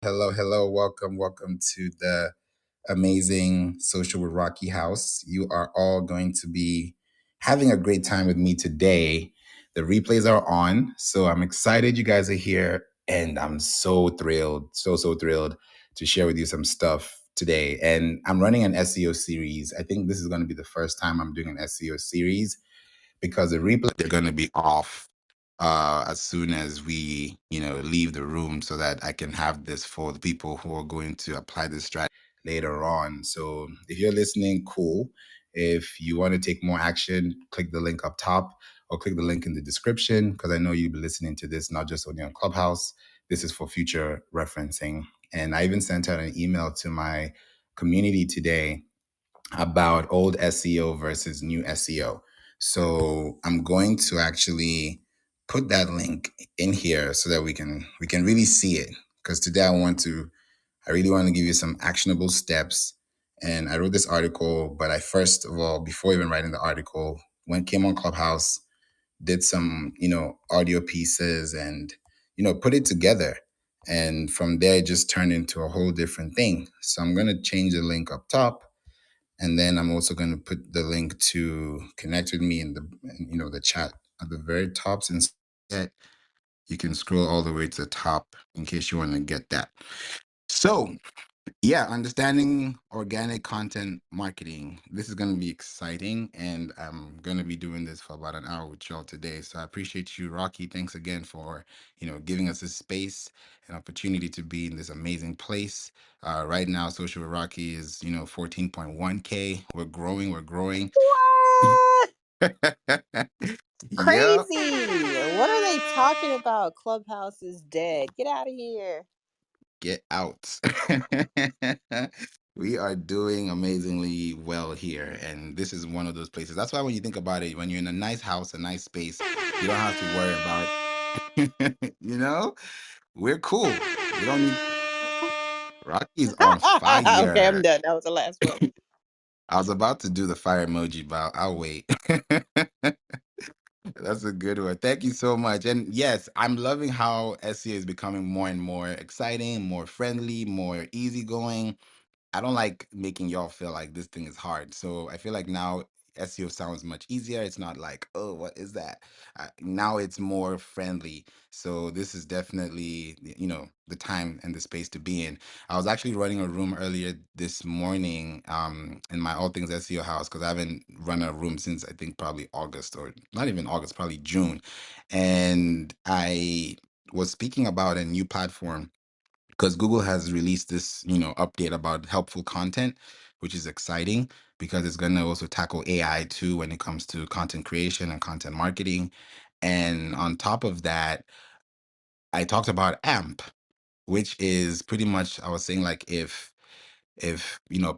Hello, hello. Welcome to the amazing Social with Rocky house. You are all going to be having a great time with me today. The replays are on, so I'm excited you guys are here, and I'm so thrilled, so thrilled to share with you some stuff today. And I'm running an SEO series. I think this is going to be the first time I'm doing an SEO series because the replay they're going to be off as soon as we leave the room, so that I can have this for the people who are going to apply this strategy later on. So if you're listening, cool. If you want to take more action, click the link up top or click the link in the description, because I know you'll be listening to this not just only on Clubhouse. This is for future referencing. And I even sent out an email to my community today about old SEO versus new SEO. So I'm going to actually put that link in here so that we can really see it. Because today I really want to give you some actionable steps. And I wrote this article, but I first of all, before even writing the article, came on Clubhouse, did some, audio pieces and, put it together. And from there, it just turned into a whole different thing. So I'm going to change the link up top, and then I'm also going to put the link to connect with me in the chat at the very top. Since you can scroll all the way to the top in case you want to get that. So yeah, understanding organic content marketing. This is going to be exciting, and I'm going to be doing this for about an hour with y'all today. So I appreciate you, Rocky. Thanks again for giving us this space and opportunity to be in this amazing place. Right now, Social with Rocky is 14.1K. We're growing. We're growing. What? Yep. Crazy. What are they talking about? Clubhouse is dead. Get out of here. Get out. We are doing amazingly well here. And this is one of those places. That's why when you think about it, when you're in a nice house, a nice space, you don't have to worry about, we're cool. We don't need, Rocky's on Okay, I'm fire. done. That was the last one. I was about to do the fire emoji, but I'll wait. That's a good one. Thank you so much. And yes, I'm loving how SEO is becoming more and more exciting, more friendly, more easygoing. I don't like making y'all feel like this thing is hard. So I feel like now SEO sounds much easier. It's not like, oh, what is that? Now it's more friendly. So this is definitely, the time and the space to be in. I was actually running a room earlier this morning in my All Things SEO house, because I haven't run a room since I think probably August, or not even August, probably June. And I was speaking about a new platform because Google has released this, update about helpful content, which is exciting because it's going to also tackle AI too when it comes to content creation and content marketing. And on top of that, I talked about AMP, which is pretty much, I was saying, like, if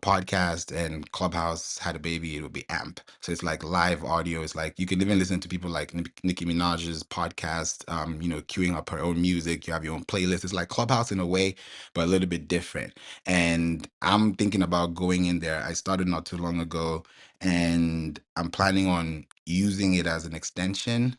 podcast and Clubhouse had a baby, it would be AMP. So it's like live audio. It's like you can even listen to people like Nicki Minaj's podcast, queuing up her own music. You have your own playlist. It's like Clubhouse in a way, but a little bit different. And I'm thinking about going in there. I started not too long ago, and I'm planning on using it as an extension,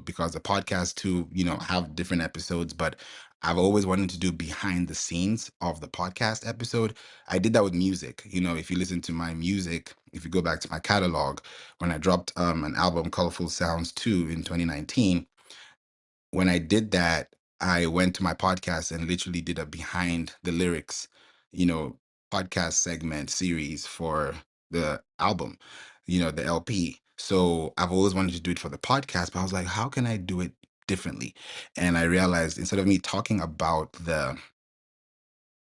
because the podcast too, have different episodes, but I've always wanted to do behind the scenes of the podcast episode. I did that with music. If you listen to my music, if you go back to my catalog, when I dropped an album, Colorful Sounds 2, in 2019, when I did that, I went to my podcast and literally did a behind the lyrics, you know, podcast segment series for the album, the LP. So I've always wanted to do it for the podcast, but I was like, how can I do it differently? And I realized, instead of me talking about the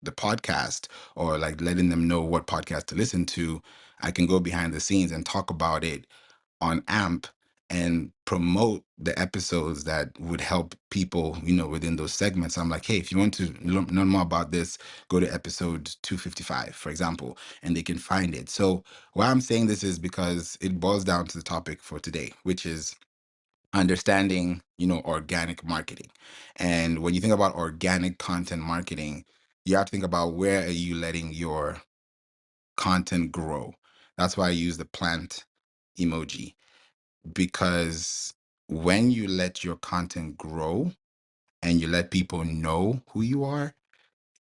podcast, or like letting them know what podcast to listen to, I can go behind the scenes and talk about it on AMP and promote the episodes that would help people, within those segments. I'm like, hey, if you want to learn more about this, go to episode 255, for example, and they can find it. So why I'm saying this is because it boils down to the topic for today, which is understanding, organic marketing. And when you think about organic content marketing, you have to think about, where are you letting your content grow? That's why I use the plant emoji, because when you let your content grow and you let people know who you are,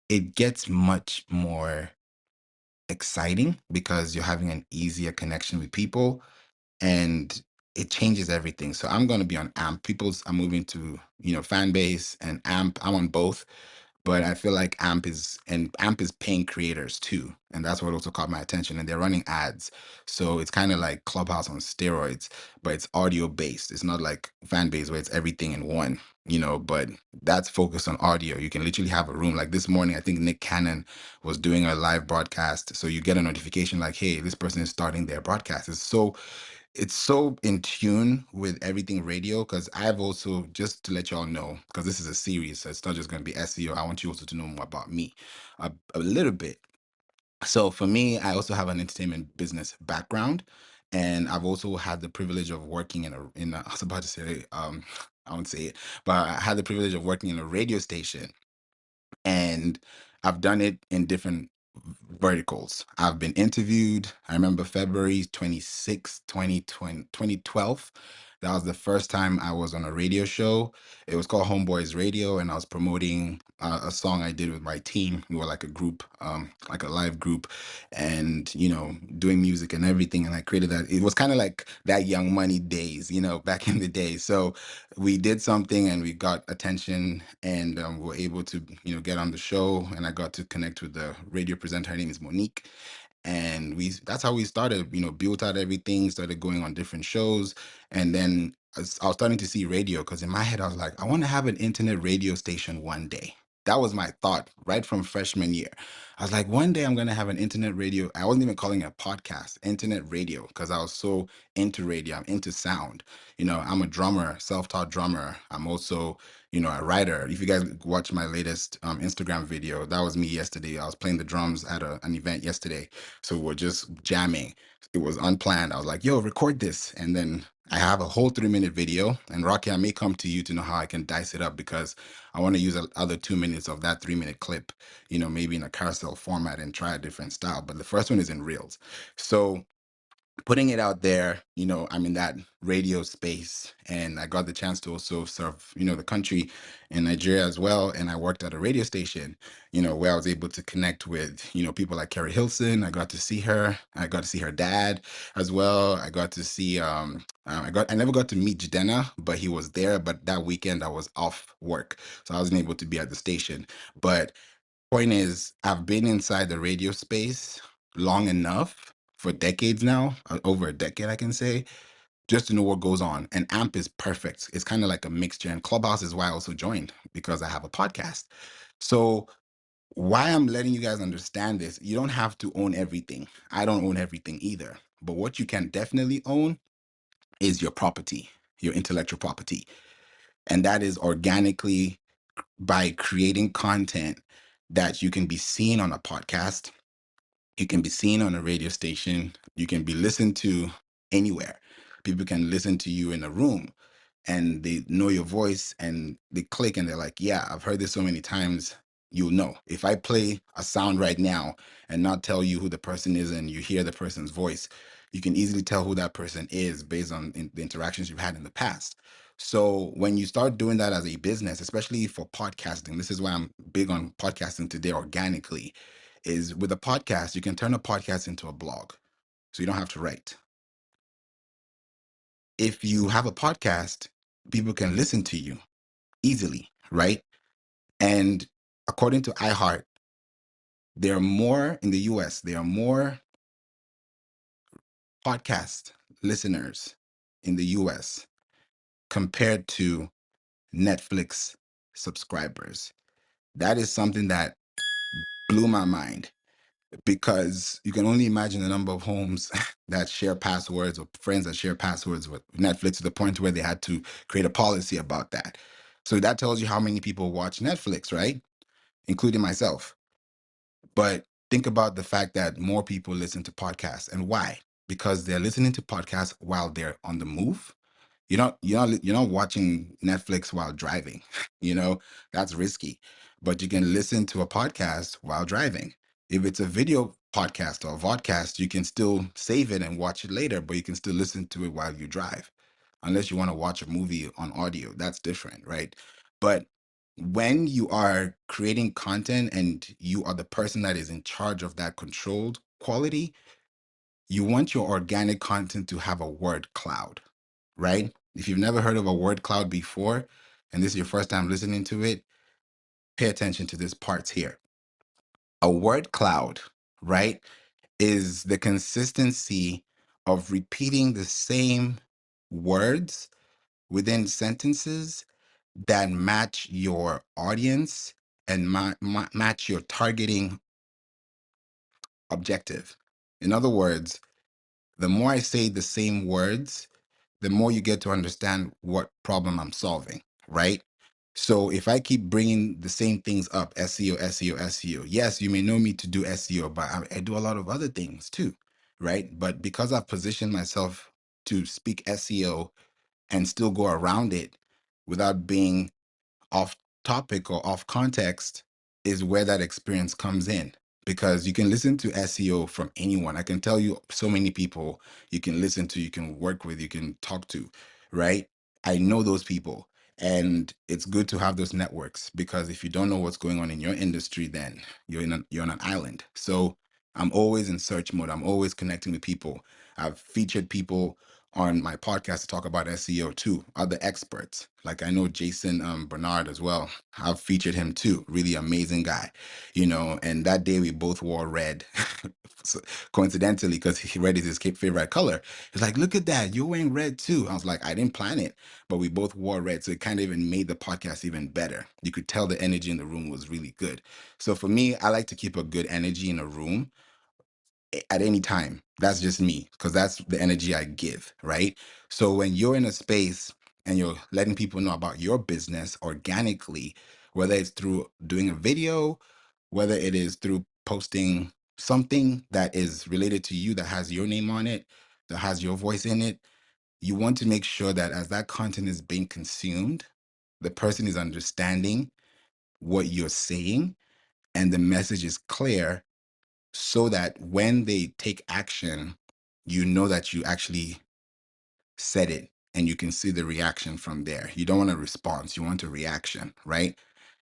it gets much more exciting because you're having an easier connection with people, and it changes everything. So I'm going to be on AMP. People's are moving to, fan base and AMP. I'm on both, but I feel like AMP is paying creators too, and that's what also caught my attention. And they're running ads, so it's kind of like Clubhouse on steroids, but it's audio based. It's not like fan base where it's everything in one. But that's focused on audio. You can literally have a room like this morning. I think Nick Cannon was doing a live broadcast, so you get a notification like, "Hey, this person is starting their broadcast." It's so in tune with everything radio, because I've also, just to let y'all know, because this is a series, so it's not just going to be SEO. I want you also to know more about me a little bit. So for me, I also have an entertainment business background, and I've also had the privilege of working I was about to say, I won't say it, but I had the privilege of working in a radio station, and I've done it in different verticals. I've been interviewed. I remember February 26th, 2012. That was the first time I was on a radio show. It was called Homeboys Radio, and I was promoting a song I did with my team. We were like a group, like a live group, and doing music and everything. And I created that. It was kind of like that Young Money days, back in the day. So we did something and we got attention, and we were able to get on the show, and I got to connect with the radio presenter. Her name is Monique, and that's how we started, built out everything, started going on different shows. And then I was starting to see radio, because in my head I was like, I want to have an internet radio station one day. That was my thought right from freshman year. I was like, one day I'm going to have an internet radio. I wasn't even calling it a podcast, internet radio, because I was so into radio. I'm into sound. I'm a drummer, self-taught drummer. I'm also, a writer. If you guys watch my latest Instagram video, that was me yesterday. I was playing the drums at an event yesterday. So we're just jamming. It was unplanned. I was like, yo, record this. And then I have a whole 3-minute video. And Rocky, I may come to you to know how I can dice it up, because I want to use other 2 minutes of that 3-minute clip, maybe in a carousel format, and try a different style. But the first one is in Reels. So putting it out there, I'm in that radio space, and I got the chance to also serve, the country in Nigeria as well. And I worked at a radio station, where I was able to connect with, people like Carrie Hilson. I got to see her. I got to see her dad as well. I got to see, I never got to meet Jadena, but he was there. But that weekend I was off work, so I wasn't able to be at the station. But point is, I've been inside the radio space long enough, for decades now, over a decade, I can say, just to know what goes on. And AMP is perfect. It's kind of like a mixture. And Clubhouse is why I also joined, because I have a podcast. So, why I'm letting you guys understand this, you don't have to own everything. I don't own everything either. But what you can definitely own is your property, your intellectual property. And that is organically by creating content that you can be seen on a podcast, you can be seen on a radio station, you can be listened to anywhere. People can listen to you in a room, and they know your voice, and they click and they're like, yeah, I've heard this so many times. You'll know. If I play a sound right now and not tell you who the person is, and you hear the person's voice, you can easily tell who that person is based on the interactions you've had in the past. So when you start doing that as a business, especially for podcasting, this is why I'm big on podcasting today organically, is with a podcast, you can turn a podcast into a blog. So you don't have to write. If you have a podcast, people can listen to you easily, right? And according to iHeart, there are more in the US, there are more podcast listeners in the US compared to Netflix subscribers. That is something that blew my mind, because you can only imagine the number of homes that share passwords, or friends that share passwords with Netflix, to the point where they had to create a policy about that. So that tells you how many people watch Netflix, right? Including myself. But think about the fact that more people listen to podcasts. And why? Because they're listening to podcasts while they're on the move. You're not watching Netflix while driving. That's risky. But you can listen to a podcast while driving. If it's a video podcast or a vodcast, you can still save it and watch it later, but you can still listen to it while you drive. Unless you want to watch a movie on audio, that's different, right? But when you are creating content and you are the person that is in charge of that controlled quality, you want your organic content to have a word cloud, right? If you've never heard of a word cloud before, and this is your first time listening to it, pay attention to this part here. A word cloud, right, is the consistency of repeating the same words within sentences that match your audience and match your targeting objective. In other words, the more I say the same words, the more you get to understand what problem I'm solving, right? So if I keep bringing the same things up, SEO, SEO, SEO, yes, you may know me to do SEO, but I do a lot of other things too, right? But because I've positioned myself to speak SEO and still go around it without being off topic or off context is where that experience comes in, because you can listen to SEO from anyone. I can tell you so many people you can listen to, you can work with, you can talk to, right? I know those people. And it's good to have those networks, because if you don't know what's going on in your industry, then you're on an island. So I'm always in search mode. I'm always connecting with people. I've featured people on my podcast to talk about SEO too, other experts. Like I know Jason Bernard as well. I've featured him too. Really amazing guy, And that day we both wore red, so, coincidentally, because red is his favorite color. He's like, "Look at that, you're wearing red too." I was like, "I didn't plan it, but we both wore red, so it kind of even made the podcast even better. You could tell the energy in the room was really good. So for me, I like to keep a good energy in a room at any time. That's just me, because that's the energy I give, right? So when you're in a space and you're letting people know about your business organically, whether it's through doing a video, whether it is through posting something that is related to you, that has your name on it, that has your voice in it, you want to make sure that as that content is being consumed, the person is understanding what you're saying and the message is clear, so that when they take action, you know that you actually said it and you can see the reaction from there. You don't want a response, you want a reaction, right?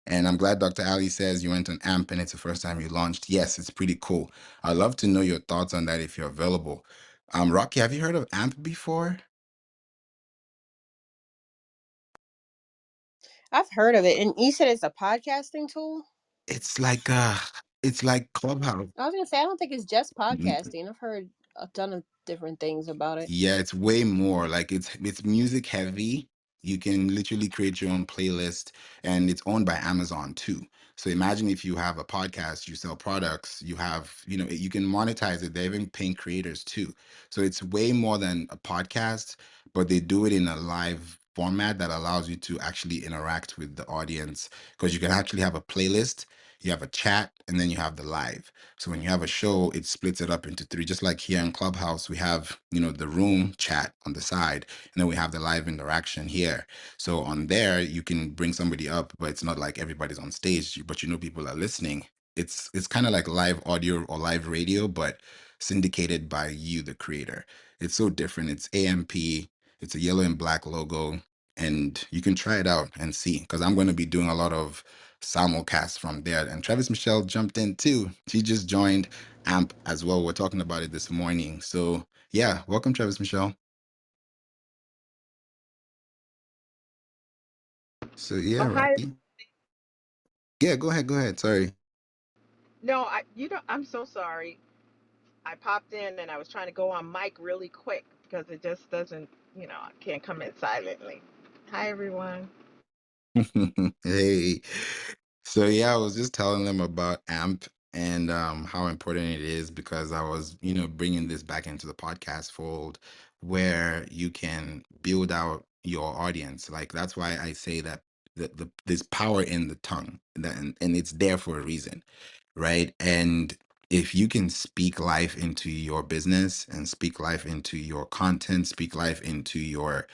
And I'm glad Dr. Ali says you went on AMP and it's the first time you launched. Yes, it's pretty cool. I'd love to know your thoughts on that if you're available. Rocky, have you heard of AMP before? I've heard of it. And you said it's a podcasting tool? It's like Clubhouse. I was gonna say I don't think it's just podcasting. I've heard a ton of different things about it. Yeah, it's way more. Like it's music heavy. You can literally create your own playlist, and it's owned by Amazon too. So imagine if you have a podcast, you sell products, you have, you can monetize it. They're even paying creators too. So it's way more than a podcast, but they do it in a live format that allows you to actually interact with the audience, because you can actually have a playlist, you have a chat, and then you have the live. So when you have a show, it splits it up into three. Just like here in Clubhouse, we have, the room chat on the side, and then we have the live interaction here. So on there, you can bring somebody up, but it's not like everybody's on stage, but people are listening. It's kind of like live audio or live radio, but syndicated by you, the creator. It's so different. It's AMP. It's a yellow and black logo, and you can try it out and see. Because I'm going to be doing a lot of simulcast from there. And Travis Michelle jumped in too. She just joined AMP as well. We're talking about it this morning. So yeah, welcome, Travis Michelle. So yeah, Oh, hi. Rocky. Yeah, go ahead. Go ahead. Sorry. No, I'm so sorry. I popped in and I was trying to go on mic really quick because it just doesn't, I can't come in silently. Hi, everyone. Hey. So yeah, I was just telling them about AMP and how important it is, because I was, bringing this back into the podcast fold where you can build out your audience. Like that's why I say that there's power in the tongue, and it's there for a reason, right? And if you can speak life into your business and speak life into your content, speak life into your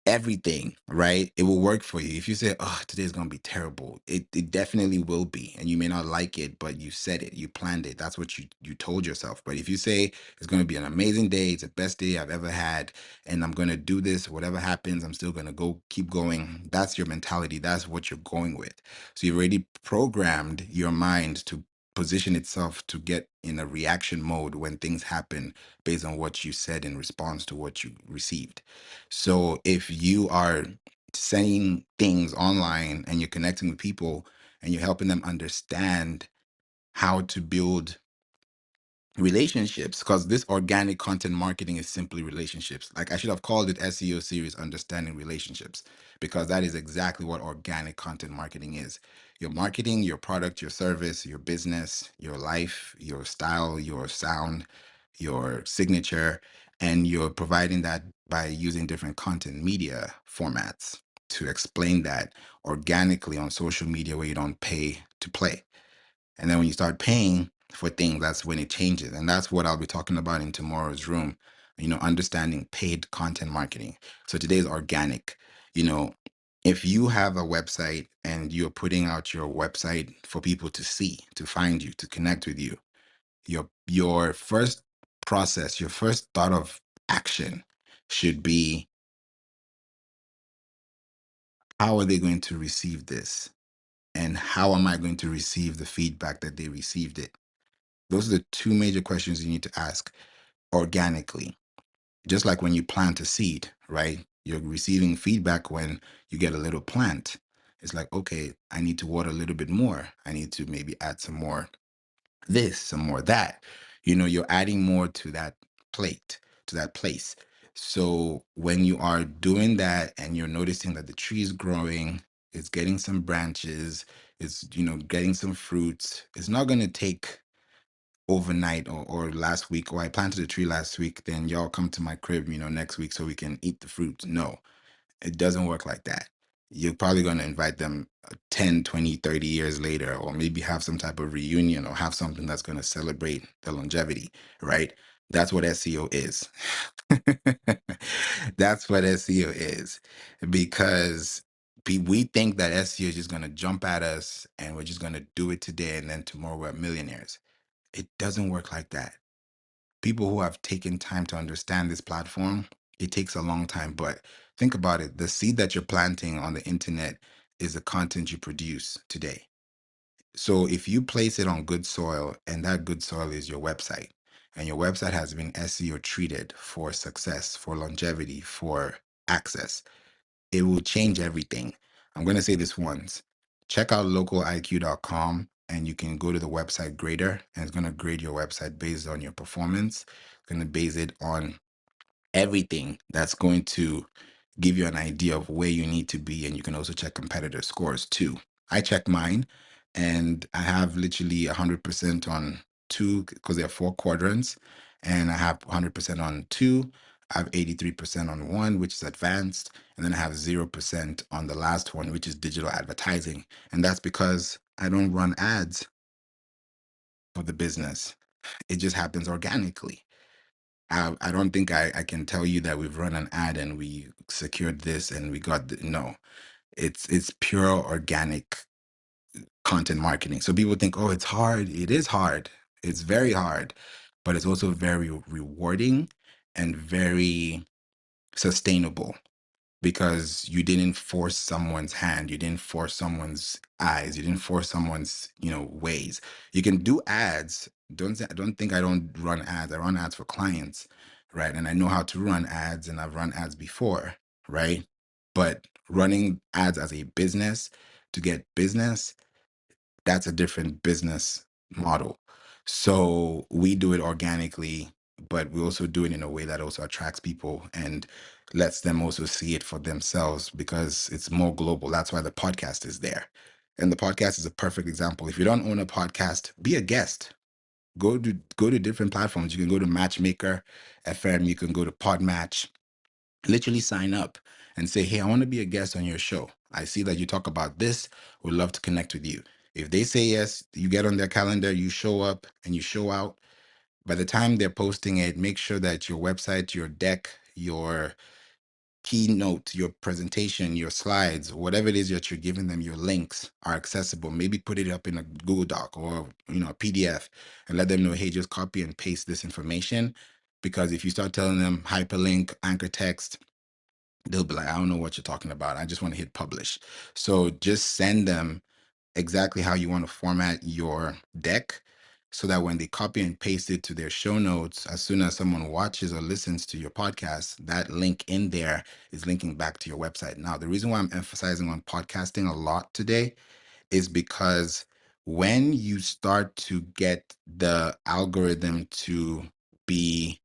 everything, right? It will work for you. If you say, "Oh, today's gonna be terrible," it definitely will be, and you may not like it, but you said it, you planned it. That's what you told yourself. But if you say it's gonna be an amazing day, it's the best day I've ever had, and I'm gonna do this, whatever happens, I'm still gonna go keep going. That's your mentality. That's what you're going with. So you've already programmed your mind to position itself to get in a reaction mode when things happen based on what you said in response to what you received. So if you are saying things online and you're connecting with people and you're helping them understand how to build relationships, because this organic content marketing is simply relationships. Like I should have called it SEO series Understanding Relationships, because that is exactly what organic content marketing is. You're marketing your product, your service, your business, your life, your style, your sound, your signature, and you're providing that by using different content media formats to explain that organically on social media where you don't pay to play. And then when you start paying for things, that's when it changes. And that's what I'll be talking about in tomorrow's room, understanding paid content marketing. So today is organic. You know, if you have a website and you're putting out your website for people to see, to find you, to connect with you, your first process, your first thought of action should be, how are they going to receive this? And how am I going to receive the feedback that they received it? Those are the two major questions you need to ask organically. Just like when you plant a seed, right? You're receiving feedback when you get a little plant. It's like, okay, I need to water a little bit more. I need to maybe add some more this, some more that. You're adding more to that plate, to that place. So when you are doing that and you're noticing that the tree is growing, it's getting some branches, it's getting some fruits, it's not going to take overnight or last week, or I planted a tree last week, then y'all come to my crib, next week so we can eat the fruit. No, it doesn't work like that. You're probably going to invite them 10, 20, 30 years later, or maybe have some type of reunion or have something that's going to celebrate the longevity, right? That's what SEO is. That's what SEO is. Because we think that SEO is just going to jump at us and we're just going to do it today and then tomorrow we're millionaires. It doesn't work like that. People who have taken time to understand this platform, it takes a long time. But think about it. The seed that you're planting on the internet is the content you produce today. So if you place it on good soil, and that good soil is your website, and your website has been SEO treated for success, for longevity, for access, it will change everything. I'm going to say this once. Check out localiq.com and you can go to the website grader, and it's going to grade your website based on your performance. It's going to base it on everything that's going to give you an idea of where you need to be. And you can also check competitor scores too. I check mine and I have literally 100% on two, because there are four quadrants, and I have 100% on two. I have 83% on one, which is advanced, and then I have 0% on the last one, which is digital advertising. And that's because I don't run ads for the business. It just happens organically. I don't think I can tell you that we've run an ad and we secured this and we got no. It's pure organic content marketing. So people think, oh, it's hard. It is hard. It's very hard, but it's also very rewarding and very sustainable, because you didn't force someone's hand, you didn't force someone's eyes, you didn't force someone's ways. You can do ads. Don't think I don't run ads. I run ads for clients, right? And I know how to run ads, and I've run ads before, right? But running ads as a business to get business, that's a different business model. So we do it organically, but we also do it in a way that also attracts people and lets them also see it for themselves, because it's more global. That's why the podcast is there. And the podcast is a perfect example. If you don't own a podcast, be a guest. Go to different platforms. You can go to Matchmaker FM, you can go to Podmatch, literally sign up and say, hey, I want to be a guest on your show. I see that you talk about this. Would love to connect with you. If they say yes, you get on their calendar, you show up and you show out. By the time they're posting it, make sure that your website, your deck, your keynote, your presentation, your slides, whatever it is that you're giving them, your links are accessible. Maybe put it up in a Google Doc or a PDF, and let them know, hey, just copy and paste this information. Because if you start telling them hyperlink, anchor text, they'll be like, I don't know what you're talking about. I just want to hit publish. So just send them exactly how you want to format your deck, so that when they copy and paste it to their show notes, as soon as someone watches or listens to your podcast, that link in there is linking back to your website. Now, the reason why I'm emphasizing on podcasting a lot today is because when you start to get the algorithm to be,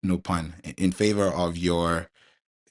no pun, in favor of your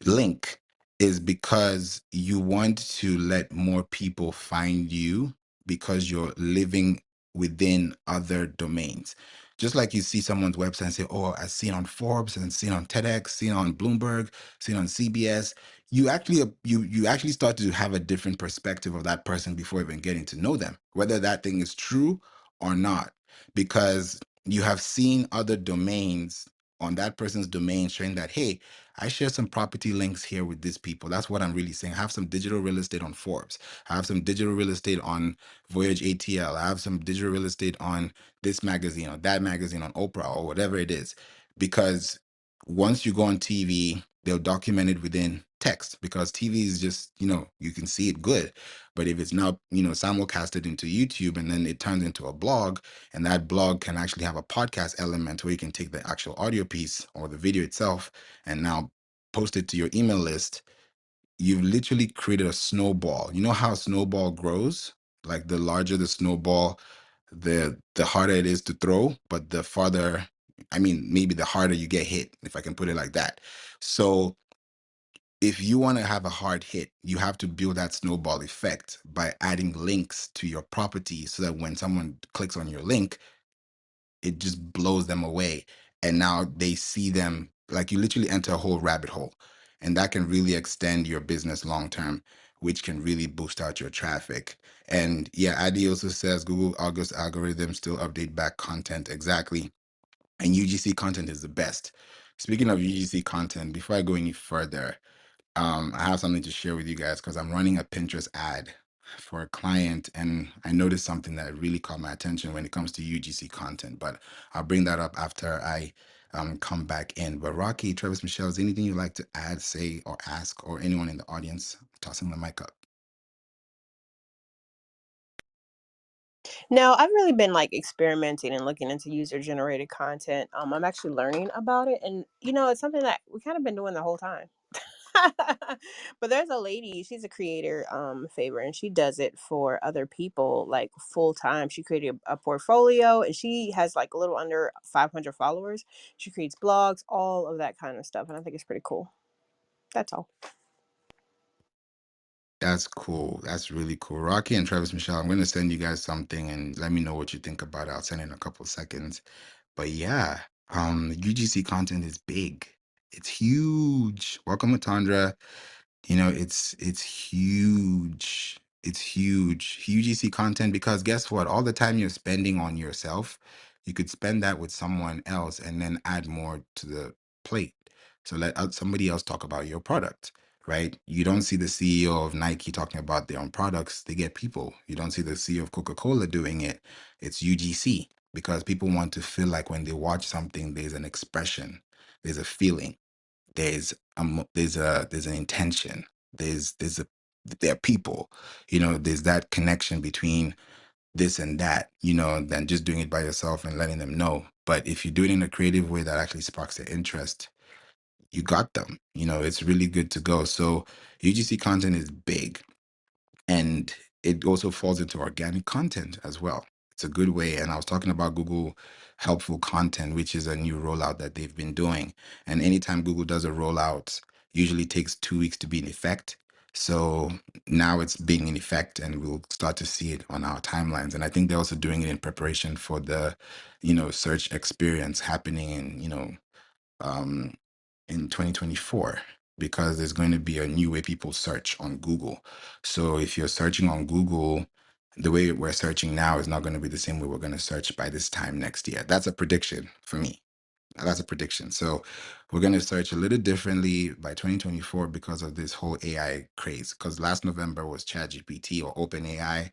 link, is because you want to let more people find you because you're living within other domains. Just like you see someone's website and say, oh, I seen on Forbes and seen on TEDx, seen on Bloomberg, seen on CBS. You actually start to have a different perspective of that person before even getting to know them, whether that thing is true or not, because you have seen other domains on that person's domain showing that, hey, I share some property links here with these people. That's what I'm really saying. I have some digital real estate on Forbes. I have some digital real estate on Voyage ATL. I have some digital real estate on this magazine or that magazine, on Oprah or whatever it is. Because once you go on TV, they'll document it within text, because TV is just, you can see it good. But if it's now, simulcasted into YouTube, and then it turns into a blog, and that blog can actually have a podcast element where you can take the actual audio piece or the video itself and now post it to your email list, you've literally created a snowball. You know how a snowball grows? Like, the larger the snowball, the harder it is to throw, but the farther, I mean, maybe the harder you get hit, if I can put it like that. So if you want to have a hard hit, you have to build that snowball effect by adding links to your property, so that when someone clicks on your link, it just blows them away. And now they see them, like, you literally enter a whole rabbit hole. And that can really extend your business long term, which can really boost out your traffic. And yeah, Adi also says Google August algorithms still update back content. Exactly. And UGC content is the best. Speaking of UGC content, before I go any further, I have something to share with you guys, because I'm running a Pinterest ad for a client, and I noticed something that really caught my attention when it comes to UGC content. But I'll bring that up after I come back in. But Rocky, Travis, Michelle, is there anything you'd like to add, say, or ask, or anyone in the audience? Tossing the mic up. No, I've really been like experimenting and looking into user generated content. I'm actually learning about it, and it's something that we kind of been doing the whole time. But there's a lady, she's a creator, favor, and she does it for other people like full time. She created a portfolio, and she has like a little under 500 followers. She creates blogs, all of that kind of stuff, and I think it's pretty cool. That's all. That's cool. That's really cool. Rocky and Travis, Michelle, I'm going to send you guys something and let me know what you think about it. I'll send it in a couple of seconds. But yeah, UGC content is big. It's huge. Welcome, Matandra. It's huge. It's huge. UGC content, because guess what? All the time you're spending on yourself, you could spend that with someone else and then add more to the plate. So let somebody else talk about your product, right? You don't see the CEO of Nike talking about their own products. They get people. You don't see the CEO of Coca-Cola doing it. It's UGC, because people want to feel like when they watch something, there's an expression, there's a feeling, there's an intention, there's a there are people, there's that connection between this and that, than just doing it by yourself and letting them know. But if you do it in a creative way that actually sparks their interest, you got them. It's really good to go. So UGC content is big, and it also falls into organic content as well. It's a good way. And I was talking about Google helpful content, which is a new rollout that they've been doing. And anytime Google does a rollout, usually takes 2 weeks to be in effect. So now it's being in effect, and we'll start to see it on our timelines. And I think they're also doing it in preparation for the, search experience happening um, in 2024, because there's going to be a new way people search on Google. So if you're searching on Google, the way we're searching now is not going to be the same way we're going to search by this time next year. That's a prediction for me. That's a prediction. So we're going to search a little differently by 2024 because of this whole AI craze. Because last November was ChatGPT or OpenAI.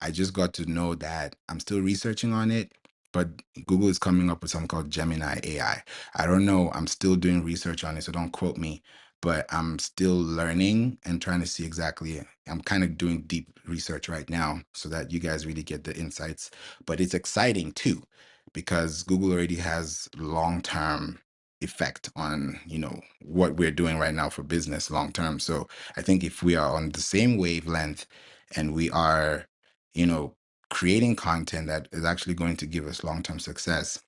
I just got to know that I'm still researching on it, but Google is coming up with something called Gemini AI. I don't know. I'm still doing research on it, so don't quote me. But I'm still learning and trying to see exactly. I'm kind of doing deep research right now so that you guys really get the insights. But it's exciting too because Google already has long-term effect on, what we're doing right now for business long term. So I think if we are on the same wavelength and we are, you know, creating content that is actually going to give us long-term success,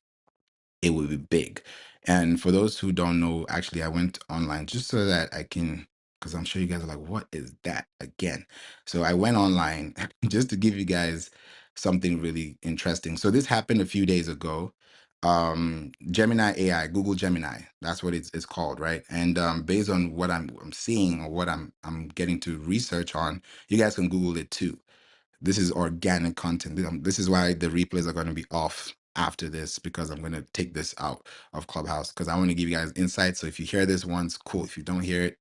it will be big. And for those who don't know, actually, I went online just so that I can, because I'm sure you guys are like, what is that again? So I went online just to give you guys something really interesting. So this happened a few days ago. Gemini AI, Google Gemini, that's what it's called, right? And based on what I'm seeing or what I'm getting to research on, you guys can Google it too. This is organic content. This is why the replays are going to be off after this because I'm going to take this out of Clubhouse because I want to give you guys insight. So if you hear this once, cool. If you don't hear it,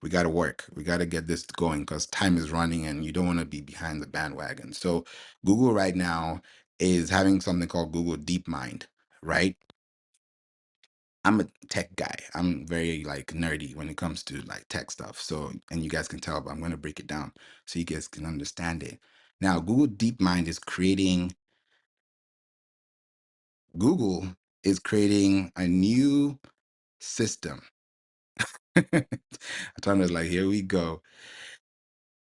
we got to work. We got to get this going because time is running and you don't want to be behind the bandwagon. So Google right now is having something called Google DeepMind, right? I'm a tech guy. I'm very like nerdy when it comes to like tech stuff. So, and you guys can tell, but I'm going to break it down so you guys can understand it. Now, Google is creating a new system. Thomas like, here we go.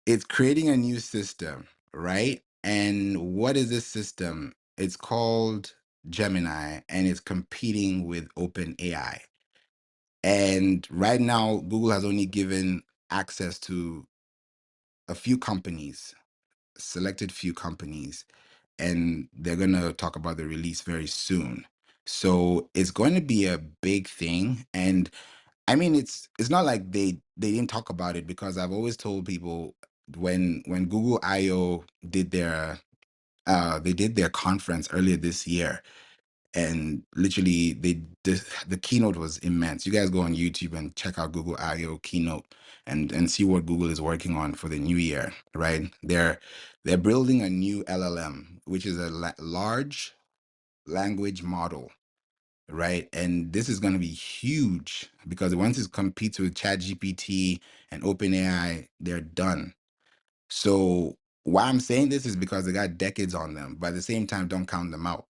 It's creating a new system, right? And what is this system? It's called Gemini and it's competing with OpenAI. And right now, Google has only given access to a few companies, selected few companies, and they're going to talk about the release very soon. So it's going to be a big thing. And I mean, it's not like they didn't talk about it because I've always told people when Google I/O they did their conference earlier this year, and literally the keynote was immense. You guys go on YouTube and check out Google I/O keynote and see what Google is working on for the new year, right? They're building a new LLM, which is a large language model, right? And this is going to be huge because once it competes with ChatGPT and OpenAI, they're done. So why I'm saying this is because they got decades on them, but at the same time, don't count them out.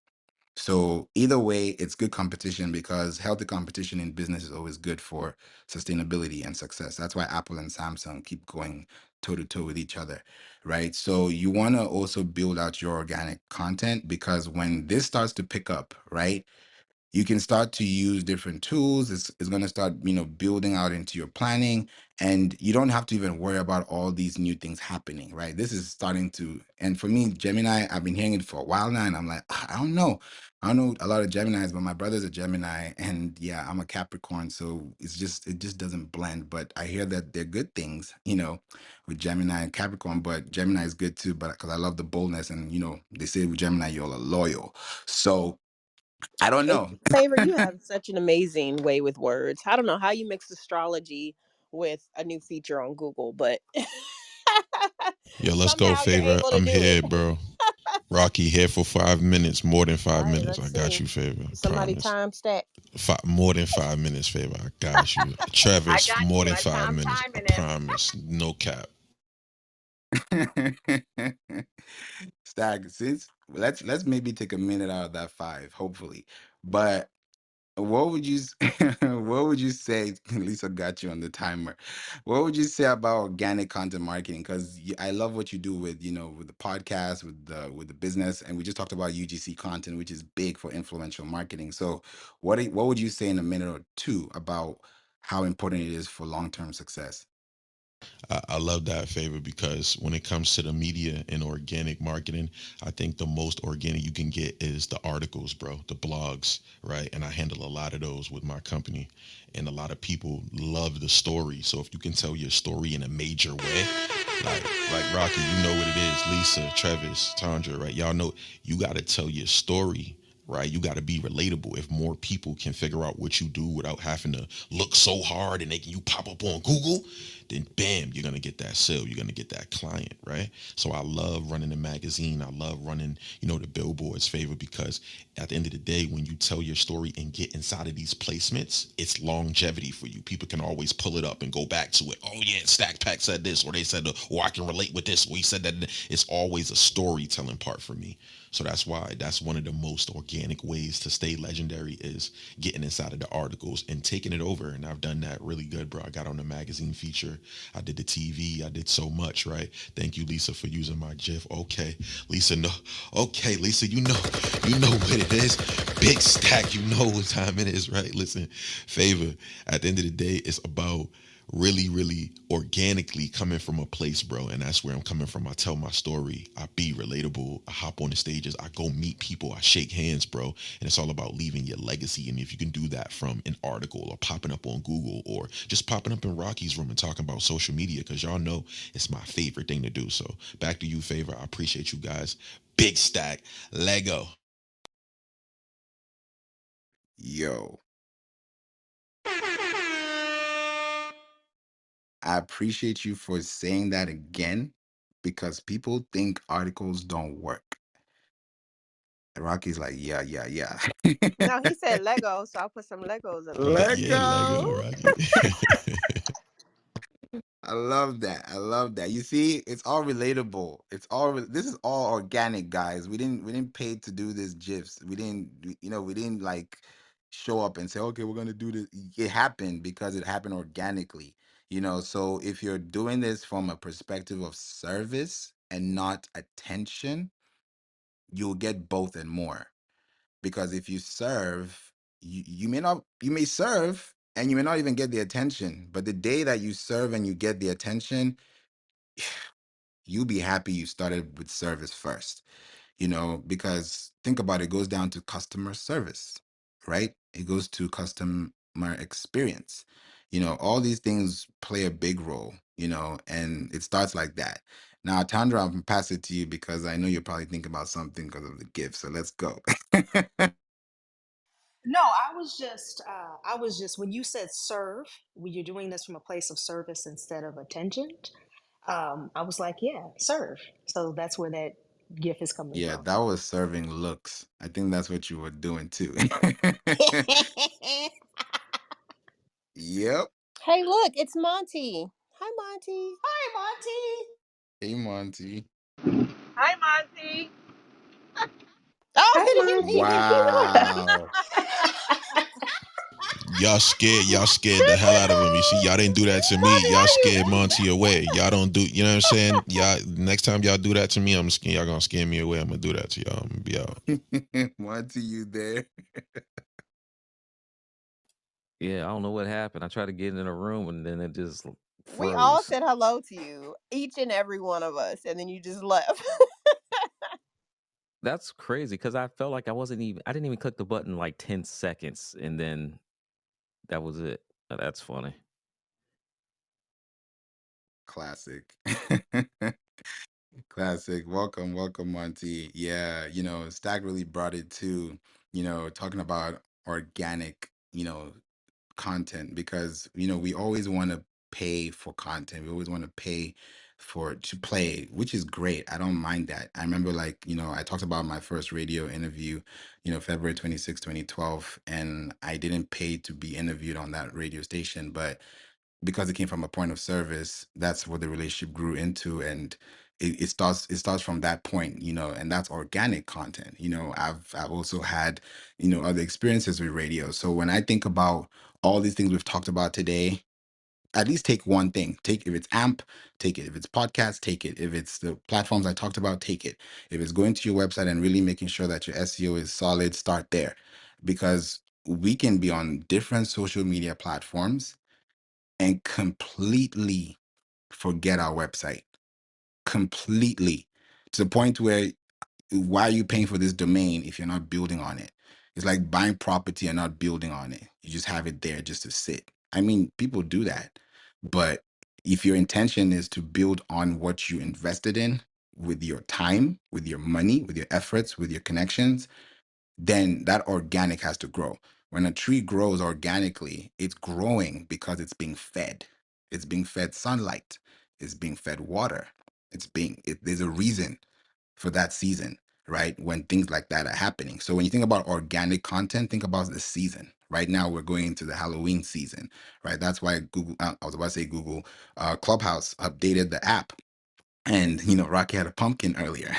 So either way, it's good competition because healthy competition in business is always good for sustainability and success. That's why Apple and Samsung keep going toe to toe with each other, right? So you want to also build out your organic content because when this starts to pick up, right? You can start to use different tools. It's going to start, building out into your planning, and you don't have to even worry about all these new things happening, right? This is starting to, and for me, Gemini, I've been hearing it for a while now, and I'm like, I don't know. I don't know a lot of Geminis, but my brother's a Gemini, and yeah, I'm a Capricorn, so it just doesn't blend. But I hear that they're good things, with Gemini and Capricorn, but Gemini is good too, but because I love the boldness, and they say with Gemini, you're loyal. So I don't And know. Favor, you have such an amazing way with words. I don't know how you mix astrology with a new feature on Google, but Yo, let's go, somehow you're Favor. able to I'm do it. here, bro. Rocky here for 5 minutes, more than All five right, minutes. I let's got see. you, Favor. I Somebody promise. time stack. More than 5 minutes, Favor. I got you. I Travis, got more you. than five I'm minutes. I timing it. promise. No cap. Stag, since let's maybe take a minute out of that five, hopefully. But what would you what would you say? Lisa got you on the timer. What would you say about organic content marketing? Because I love what you do with with the podcast, with the business, and we just talked about UGC content, which is big for influential marketing. So what would you say in a minute or two about how important it is for long-term success? I love that, Favor, because when it comes to the media and organic marketing, I think the most organic you can get is the articles, bro, the blogs, right? And I handle a lot of those with my company. And a lot of people love the story. So if you can tell your story in a major way, like Rocky, you know what it is. Lisa, Travis, Tandra, right? Y'all know you got to tell your story right? You got to be relatable. If more people can figure out what you do without having to look so hard and making you pop up on Google, then bam, you're gonna get that sale. You're gonna get that client, right? So I love running the magazine. I love running, the billboards favor, because at the end of the day, when you tell your story and get inside of these placements, it's longevity for you. People can always pull it up and go back to it. Oh yeah, Stack Pack said this, or they said, or I can relate with this. Or he said that. It's always a storytelling part for me. So that's why that's one of the most organic ways to stay legendary is getting inside of the articles and taking it over. And I've done that really good, bro. I got on the magazine feature. I did the TV. I did so much, right? Thank you, Lisa, for using my GIF. Okay, Lisa, no. Okay, Lisa, you know what it is. Big Stack, you know what time it is, right? Listen, favor. At the end of the day, it's about really, really organically coming from a place, bro. And that's where I'm coming from. I tell my story. I be relatable. I hop on the stages. I go meet people. I shake hands, bro. And it's all about leaving your legacy. And if you can do that from an article or popping up on Google or just popping up in Rocky's room and talking about social media, because y'all know it's my favorite thing to do. So back to you, Favor. I appreciate you guys. Big Stack. Lego. Yo, I appreciate you for saying that again because people think articles don't work. Rocky's like, yeah, yeah, yeah. No, he said Lego, so I'll put some Legos up there. Yeah, Lego, Lego. Rocky. I love that. I love that. You see, it's all relatable. This is all organic, guys. We didn't pay to do this gifs. We didn't like show up and say, okay, we're gonna do this. It happened because it happened organically. So if you're doing this from a perspective of service and not attention, you'll get both and more. Because if you serve, you may serve and you may not even get the attention. But the day that you serve and you get the attention, you'll be happy you started with service first, because think about it, it goes down to customer service, right? It goes to customer experience. All these things play a big role, and it starts like that. Now, Tandra, I'm gonna pass it to you because I know you're probably thinking about something because of the gift. So let's go. No, I was just when you said serve, when you're doing this from a place of service instead of attention, I was like, yeah, serve. So that's where that gift is coming Yeah, from. that was serving looks. I think that's what you were doing too. Yep. Hey, look, it's Monty. Hi, Monty. Hi, Monty. Hey, Monty. Hi, Monty. Oh, Hi, he didn't Monty. know. Wow. Y'all scared the hell out of him. You see, y'all didn't do that to me. Monty, Y'all why you? scared Monty away. Y'all don't do, you know what I'm saying? Y'all, next time y'all do that to me, I'm scared. Y'all gonna scare me away. I'm gonna do that to y'all. I'm gonna be out. Monty, you there? Yeah, I don't know what happened. I tried to get in a room and then it just We all froze. said hello to you, each and every one of us, and then you just left. That's crazy because I felt like I didn't even click the button like 10 seconds and then that was it. That's funny. Classic. Classic. Welcome, welcome, Monty. Yeah, Stack really brought it to, talking about organic, content because we always want to pay for content. We always want to pay for to play, which is great. I don't mind that. I remember, like, I talked about my first radio interview, February 26, 2012, and I didn't pay to be interviewed on that radio station, but because it came from a point of service, that's what the relationship grew into. And it starts from that point, and that's organic content. I've also had, other experiences with radio. So when I think about all these things we've talked about today, at least take one thing. Take, if it's AMP, take it. If it's podcast, take it. If it's the platforms I talked about, take it. If it's going to your website and really making sure that your SEO is solid, start there. Because we can be on different social media platforms and completely forget our website. Completely. To the point where, why are you paying for this domain if you're not building on it? It's like buying property and not building on it. You just have it there just to sit. I mean, people do that. But if your intention is to build on what you invested in with your time, with your money, with your efforts, with your connections, then that organic has to grow. When a tree grows organically, it's growing because it's being fed. It's being fed sunlight. It's being fed water. There's a reason for that season, right? When things like that are happening. So when you think about organic content, think about the season. Right now, we're going into the Halloween season, right? That's why Google, I was about to say Google, Clubhouse updated the app. And, Rocky had a pumpkin earlier,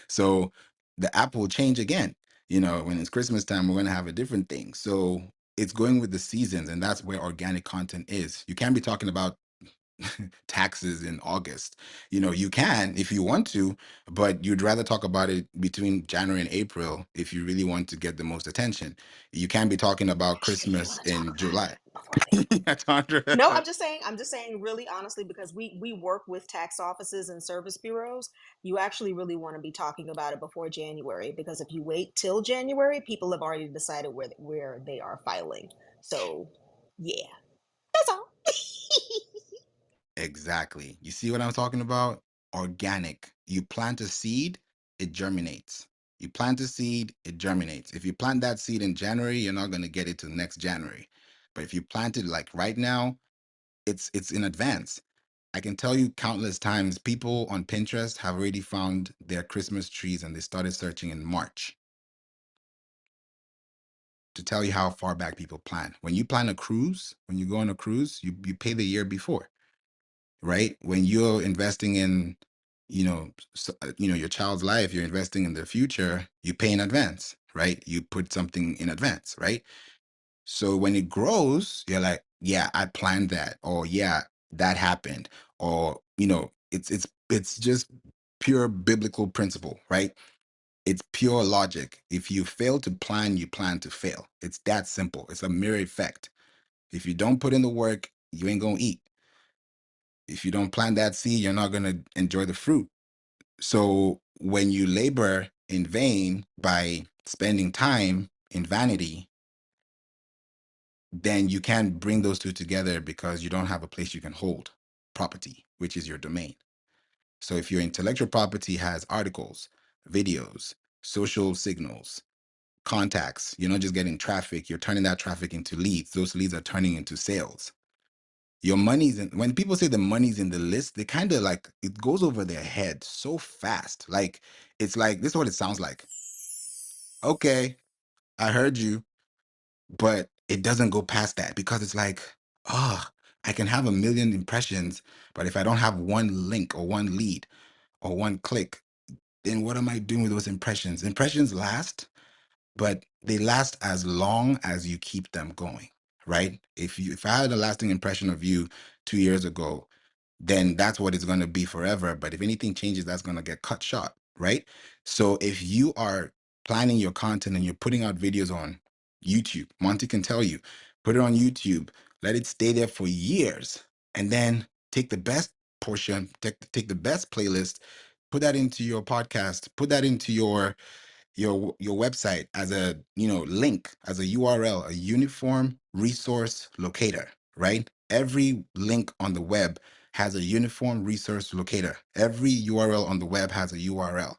so the app will change again. When it's Christmas time, we're going to have a different thing. So it's going with the seasons, and that's where organic content is. You can't be talking about taxes in August. You can if you want to, but you'd rather talk about it between January and April if you really want to get the most attention. You can't be talking about Actually, if you Christmas want to talk in about July. it before then. Tandra. No, I'm just saying really honestly, because we work with tax offices and service bureaus. You actually really want to be talking about it before January, because if you wait till January, people have already decided where they are filing. So yeah, that's all. Exactly. You see what I'm talking about? Organic. You plant a seed, it germinates. You plant a seed, it germinates. If you plant that seed in January, you're not going to get it till next January. But if you plant it like right now, it's in advance. I can tell you countless times people on Pinterest have already found their Christmas trees and they started searching in March, to tell you how far back people plan. When you plan a cruise, when you go on a cruise, you pay the year before, right? When you're investing in, your child's life, you're investing in their future, you pay in advance, right? You put something in advance, right? So when it grows, you're like, yeah, I planned that, or yeah, that happened, or it's just pure biblical principle, right? It's pure logic. If you fail to plan, you plan to fail. It's that simple. It's a mirror effect. If you don't put in the work, you ain't gonna eat. If you don't plant that seed, you're not gonna enjoy the fruit. So when you labor in vain by spending time in vanity, then you can't bring those two together because you don't have a place you can hold property, which is your domain. So if your intellectual property has articles, videos, social signals, contacts, you're not just getting traffic, you're turning that traffic into leads. Those leads are turning into sales. Your money's in, when people say the money's in the list, they kind of like, it goes over their head so fast. Like, it's like, this is what it sounds like. Okay, I heard you, but it doesn't go past that because it's like, ah, I can have a million impressions, but if I don't have one link or one lead or one click, then what am I doing with those impressions? Impressions last, but they last as long as you keep them going, right? If I had a lasting impression of you 2 years ago, then that's what it's going to be forever. But if anything changes, that's going to get cut short, right? So if you are planning your content and you're putting out videos on YouTube, Monty can tell you, put it on YouTube, let it stay there for years, and then take the best portion, take the best playlist, put that into your podcast, put that into your website as a link, as a URL, a uniform resource locator, right? Every link on the web has a uniform resource locator. Every URL on the web has a URL,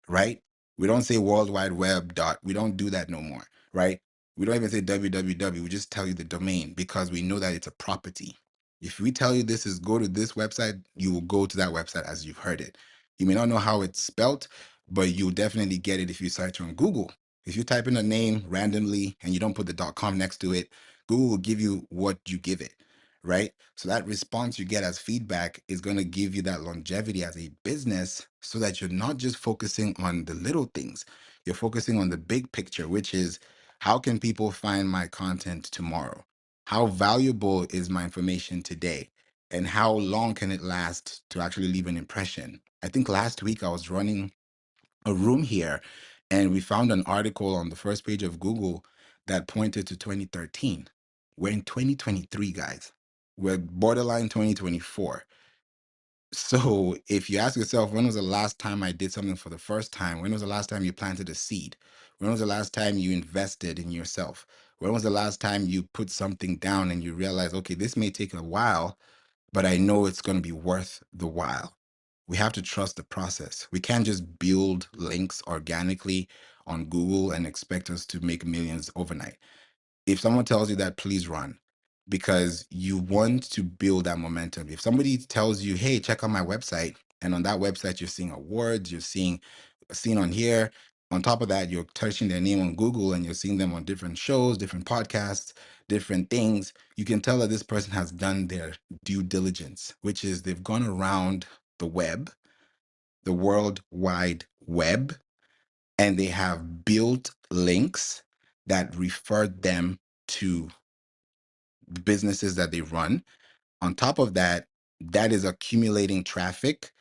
right? We don't say World Wide Web dot. We don't do that no more, right? We don't even say www. We just tell you the domain because we know that it's a property. If we tell you this is go to this website, you will go to that website as you've heard it. You may not know how it's spelt, but you'll definitely get it if you search on Google. If you type in a name randomly and you don't put the .com next to it, Google will give you what you give it, right? So that response you get as feedback is going to give you that longevity as a business so that you're not just focusing on the little things. You're focusing on the big picture, which is how can people find my content tomorrow? How valuable is my information today? And how long can it last to actually leave an impression? I think last week I was running a room here and we found an article on the first page of Google that pointed to 2013. We're in 2023, guys. We're borderline 2024. So if you ask yourself, when was the last time I did something for the first time? When was the last time you planted a seed? When was the last time you invested in yourself? When was the last time you put something down and you realize, okay, this may take a while, but I know it's going to be worth the while. We have to trust the process. We can't just build links organically on Google and expect us to make millions overnight. If someone tells you that, please run, because you want to build that momentum. If somebody tells you, hey, check out my website, and on that website you're seeing awards, you're seeing seen on here. On top of that, you're searching their name on Google and you're seeing them on different shows, different podcasts, different things. You can tell that this person has done their due diligence, which is they've gone around the web, the world wide web, and they have built links that refer them to the businesses that they run. On top of that, that is accumulating traffic,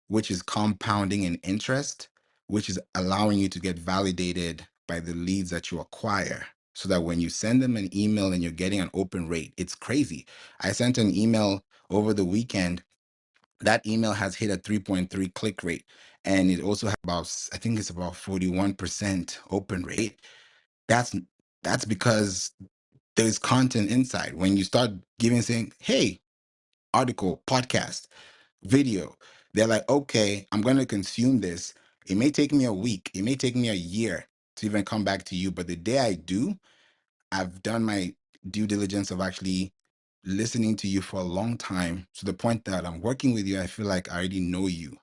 which is compounding in interest, which is allowing you to get validated by the leads that you acquire. So that when you send them an email and you're getting an open rate, it's crazy. I sent an email over the weekend. That email has hit a 3.3 click rate. And it also has about, I think it's about 41% open rate. That's that's because there's content inside. When you start giving saying, hey, article, podcast, video, they're like, okay, I'm going to consume this. It may take me a week, it may take me a year to even come back to you. But the day I do, I've done my due diligence of actually listening to you for a long time, to the point that I'm working with you. I feel like I already know you.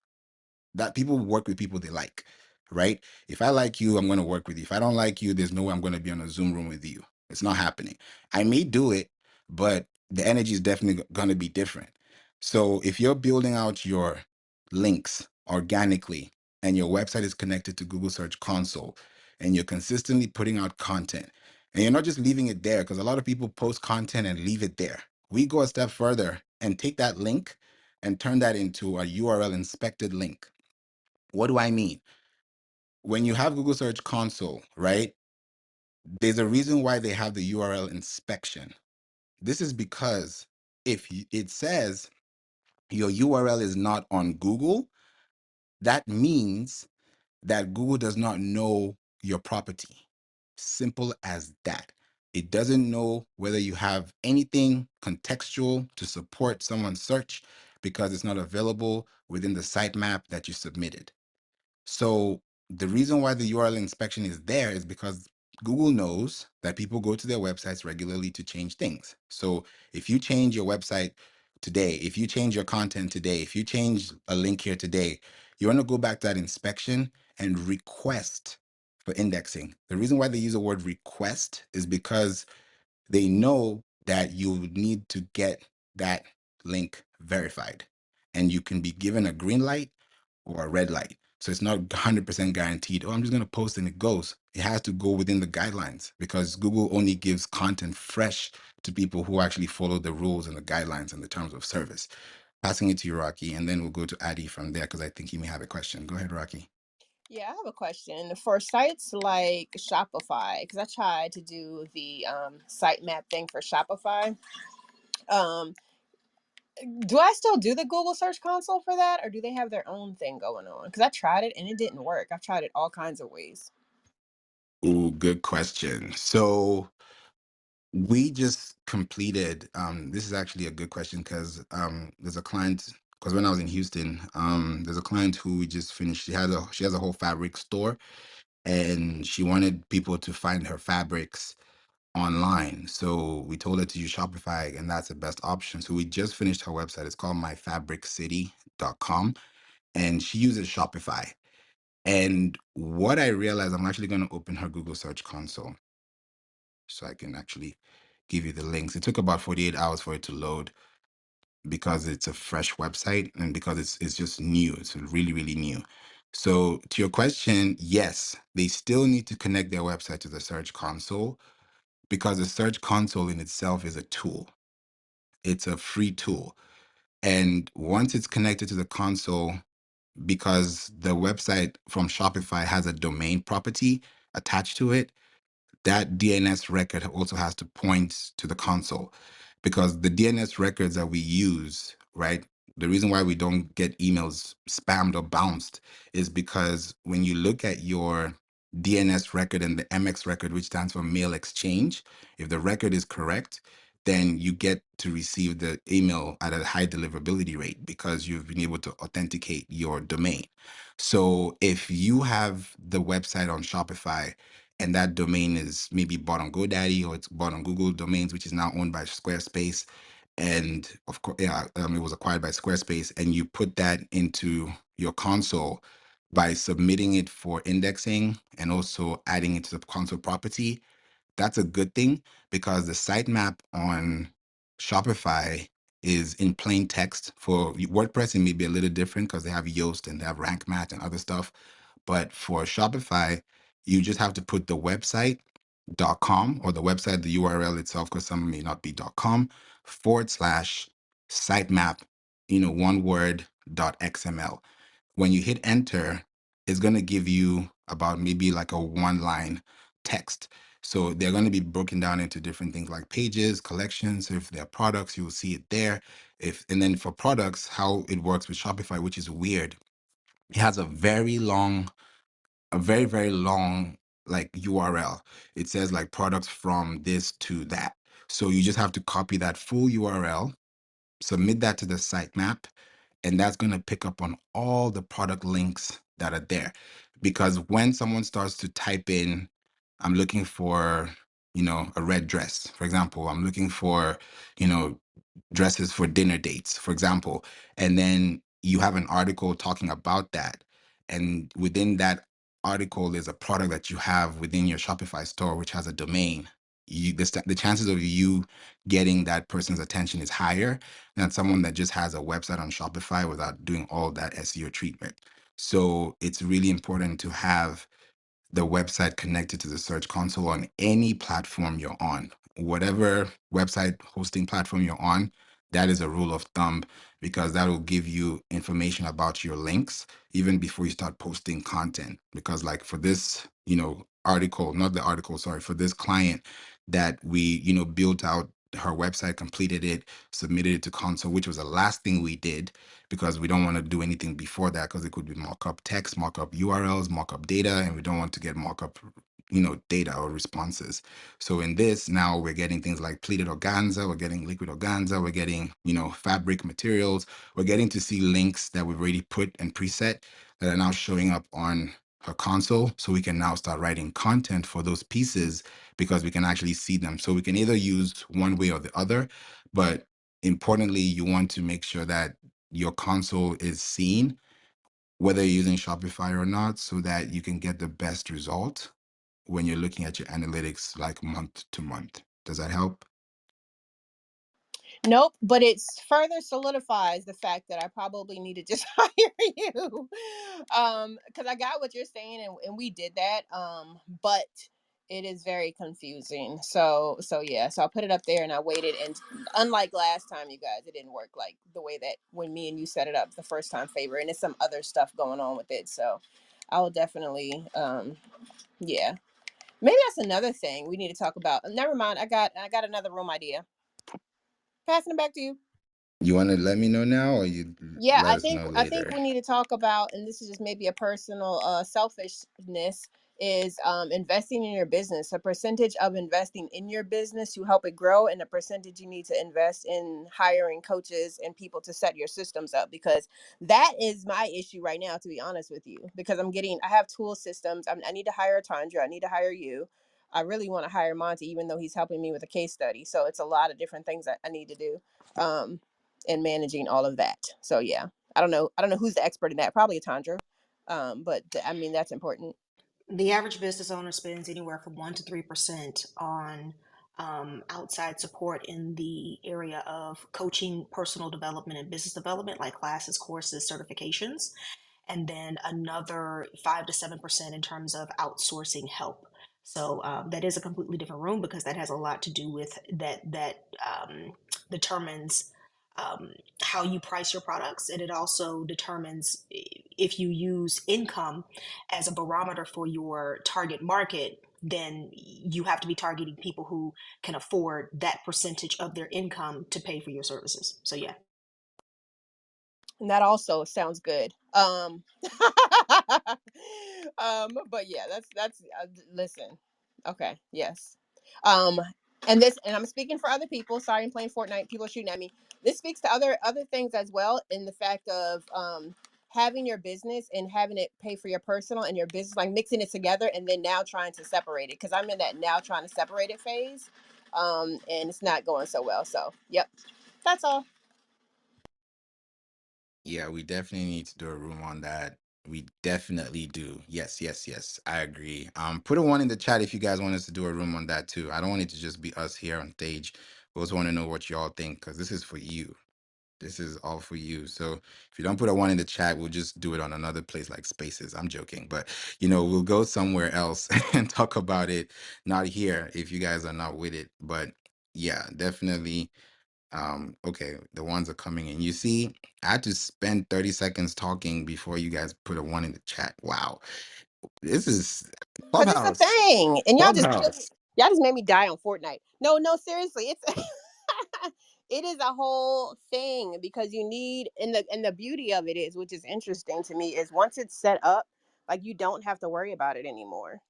That people work with people they like, right? If I like you, I'm going to work with you. If I don't like you, there's no way I'm going to be on a Zoom room with you. It's not happening. I may do it, but the energy is definitely going to be different. So if you're building out your links organically and your website is connected to Google Search Console and you're consistently putting out content and you're not just leaving it there, because a lot of people post content and leave it there. We go a step further and take that link and turn that into a URL inspected link. What do I mean? When you have Google Search Console, right? There's a reason why they have the URL inspection. This is because if it says your URL is not on Google, that means that Google does not know your property. Simple as that. It doesn't know whether you have anything contextual to support someone's search because it's not available within the sitemap that you submitted. So the reason why the URL inspection is there is because Google knows that people go to their websites regularly to change things. So if you change your website today, if you change your content today, if you change a link here today, you want to go back to that inspection and request for indexing. The reason why they use the word request is because they know that you need to get that link verified, and you can be given a green light or a red light. So it's not 100% guaranteed. Oh, I'm just going to post and it goes. It has to go within the guidelines, because Google only gives content fresh to people who actually follow the rules and the guidelines and the terms of service. Passing it to you, Rocky, and then we'll go to Addy from there because I think he may have a question. Go ahead, Rocky. Yeah, I have a question for sites like Shopify, because I tried to do the sitemap thing for Shopify. Um, do I still do the Google Search Console for that, or do they have their own thing going on? Because I tried it and it didn't work. I've tried it all kinds of ways. Ooh, good question. So we just completed, this is actually a good question because there's a client, because when I was in Houston, there's a client who we just finished. She has a whole fabric store, and she wanted people to find her fabrics online. So we told her to use Shopify, and that's the best option. So we just finished her website. It's called myfabriccity.com, and she uses Shopify. And what I realized, I'm actually going to open her Google Search Console so I can actually give you the links. It took about 48 hours for it to load because it's a fresh website and because it's just new. It's really, really new. So to your question, yes, they still need to connect their website to the Search Console, because the Search Console in itself is a tool. It's a free tool. And once it's connected to the console, because the website from Shopify has a domain property attached to it, that DNS record also has to point to the console, because the DNS records that we use, right? The reason why we don't get emails spammed or bounced is because when you look at your DNS record and the MX record, which stands for mail exchange, if the record is correct, then you get to receive the email at a high deliverability rate because you've been able to authenticate your domain. So if you have the website on Shopify and that domain is maybe bought on GoDaddy or it's bought on Google Domains, which is now owned by Squarespace, and of course, yeah, it was acquired by Squarespace, and you put that into your console by submitting it for indexing and also adding it to the console property. That's a good thing because the sitemap on Shopify is in plain text. For WordPress, it may be a little different because they have Yoast and they have rank match and other stuff. But for Shopify, you just have to put the website.com or the website, the URL itself, because some may not be .com, / sitemap, one word, .xml. When you hit enter, it's going to give you about maybe like a one line text. So they're going to be broken down into different things like pages, collections. If they're products, you'll see it there. And then for products, how it works with Shopify, which is weird, it has a very, very long like URL. It says like products from this to that. So you just have to copy that full URL, submit that to the sitemap, and that's going to pick up on all the product links that are there. Because when someone starts to type in, I'm looking for, a red dress, for example, I'm looking for, you know, dresses for dinner dates, for example, and then you have an article talking about that. And within that article, there's a product that you have within your Shopify store, which has a domain. The chances of you getting that person's attention is higher than someone that just has a website on Shopify without doing all that SEO treatment. So it's really important to have the website connected to the search console on any platform you're on. Whatever website hosting platform you're on, that is a rule of thumb because that will give you information about your links even before you start posting content. Because, like for this, article, not the article, sorry, for this client that we, built out her website, completed it, submitted it to console, which was the last thing we did because we don't want to do anything before that because it could be markup text, markup URLs, markup data, and we don't want to get markup, data or responses. So in this, now we're getting things like pleated organza, we're getting liquid organza, we're getting, fabric materials, we're getting to see links that we've already put and preset that are now showing up on her console. So we can now start writing content for those pieces because we can actually see them. So we can either use one way or the other, but importantly, you want to make sure that your console is seen, whether you're using Shopify or not, so that you can get the best result when you're looking at your analytics like month to month. Does that help? Nope, but it further solidifies the fact that I probably need to just hire you. Because I got what you're saying, and we did that. But it is very confusing. So yeah. So I put it up there and I waited, and unlike last time, you guys, it didn't work like the way that when me and you set it up the first time favor, and there's some other stuff going on with it. So I will definitely yeah. Maybe that's another thing we need to talk about. Never mind. I got another room idea. Passing it back to you. You want to let me know now or you Yeah, let I us think know I think later? we need to talk about, and this is just maybe a personal selfishness, is investing in your business. A percentage of investing in your business to help it grow, and a percentage you need to invest in hiring coaches and people to set your systems up, because that is my issue right now, to be honest with you. Because I have tool systems. I need to hire Tandra. I need to hire you. I really want to hire Monty, even though he's helping me with a case study. So it's a lot of different things that I need to do. And managing all of that. So yeah, I don't know who's the expert in that. Probably Tandra. But I mean that's important. The average business owner spends anywhere from 1 to 3% on outside support in the area of coaching, personal development, and business development, like classes, courses, certifications, and then another 5 to 7% in terms of outsourcing help. So that is a completely different room because that has a lot to do with that determines how you price your products, and it also determines if you use income as a barometer for your target market. Then you have to be targeting people who can afford that percentage of their income to pay for your services. So yeah. And that also sounds good. But yeah, that's listen. Okay, yes. Um, and I'm speaking for other people. Sorry, I'm playing Fortnite. People are shooting at me. This speaks to other things as well, in the fact of having your business and having it pay for your personal and your business, like mixing it together, and then now trying to separate it, because I'm in that now trying to separate it phase, and it's not going so well. So yep, that's all. Yeah, we definitely need to do a room on that. We definitely do. Yes, yes, yes. I agree. Put a one in the chat if you guys want us to do a room on that too. I don't want it to just be us here on stage. We also want to know what y'all think, because this is for you. This is all for you. So if you don't put a one in the chat, we'll just do it on another place like Spaces. I'm joking, but we'll go somewhere else and talk about it. Not here if you guys are not with it. But yeah, definitely. Okay, the ones are coming in. You see, I had to spend 30 seconds talking before you guys put a one in the chat. Wow. This is Cause it's a Clubhouse. thing, and Clubhouse. y'all just made me die on Fortnite. No, no, seriously, it's it is a whole thing, because you need, and the beauty of it is, which is interesting to me, is once it's set up, like you don't have to worry about it anymore.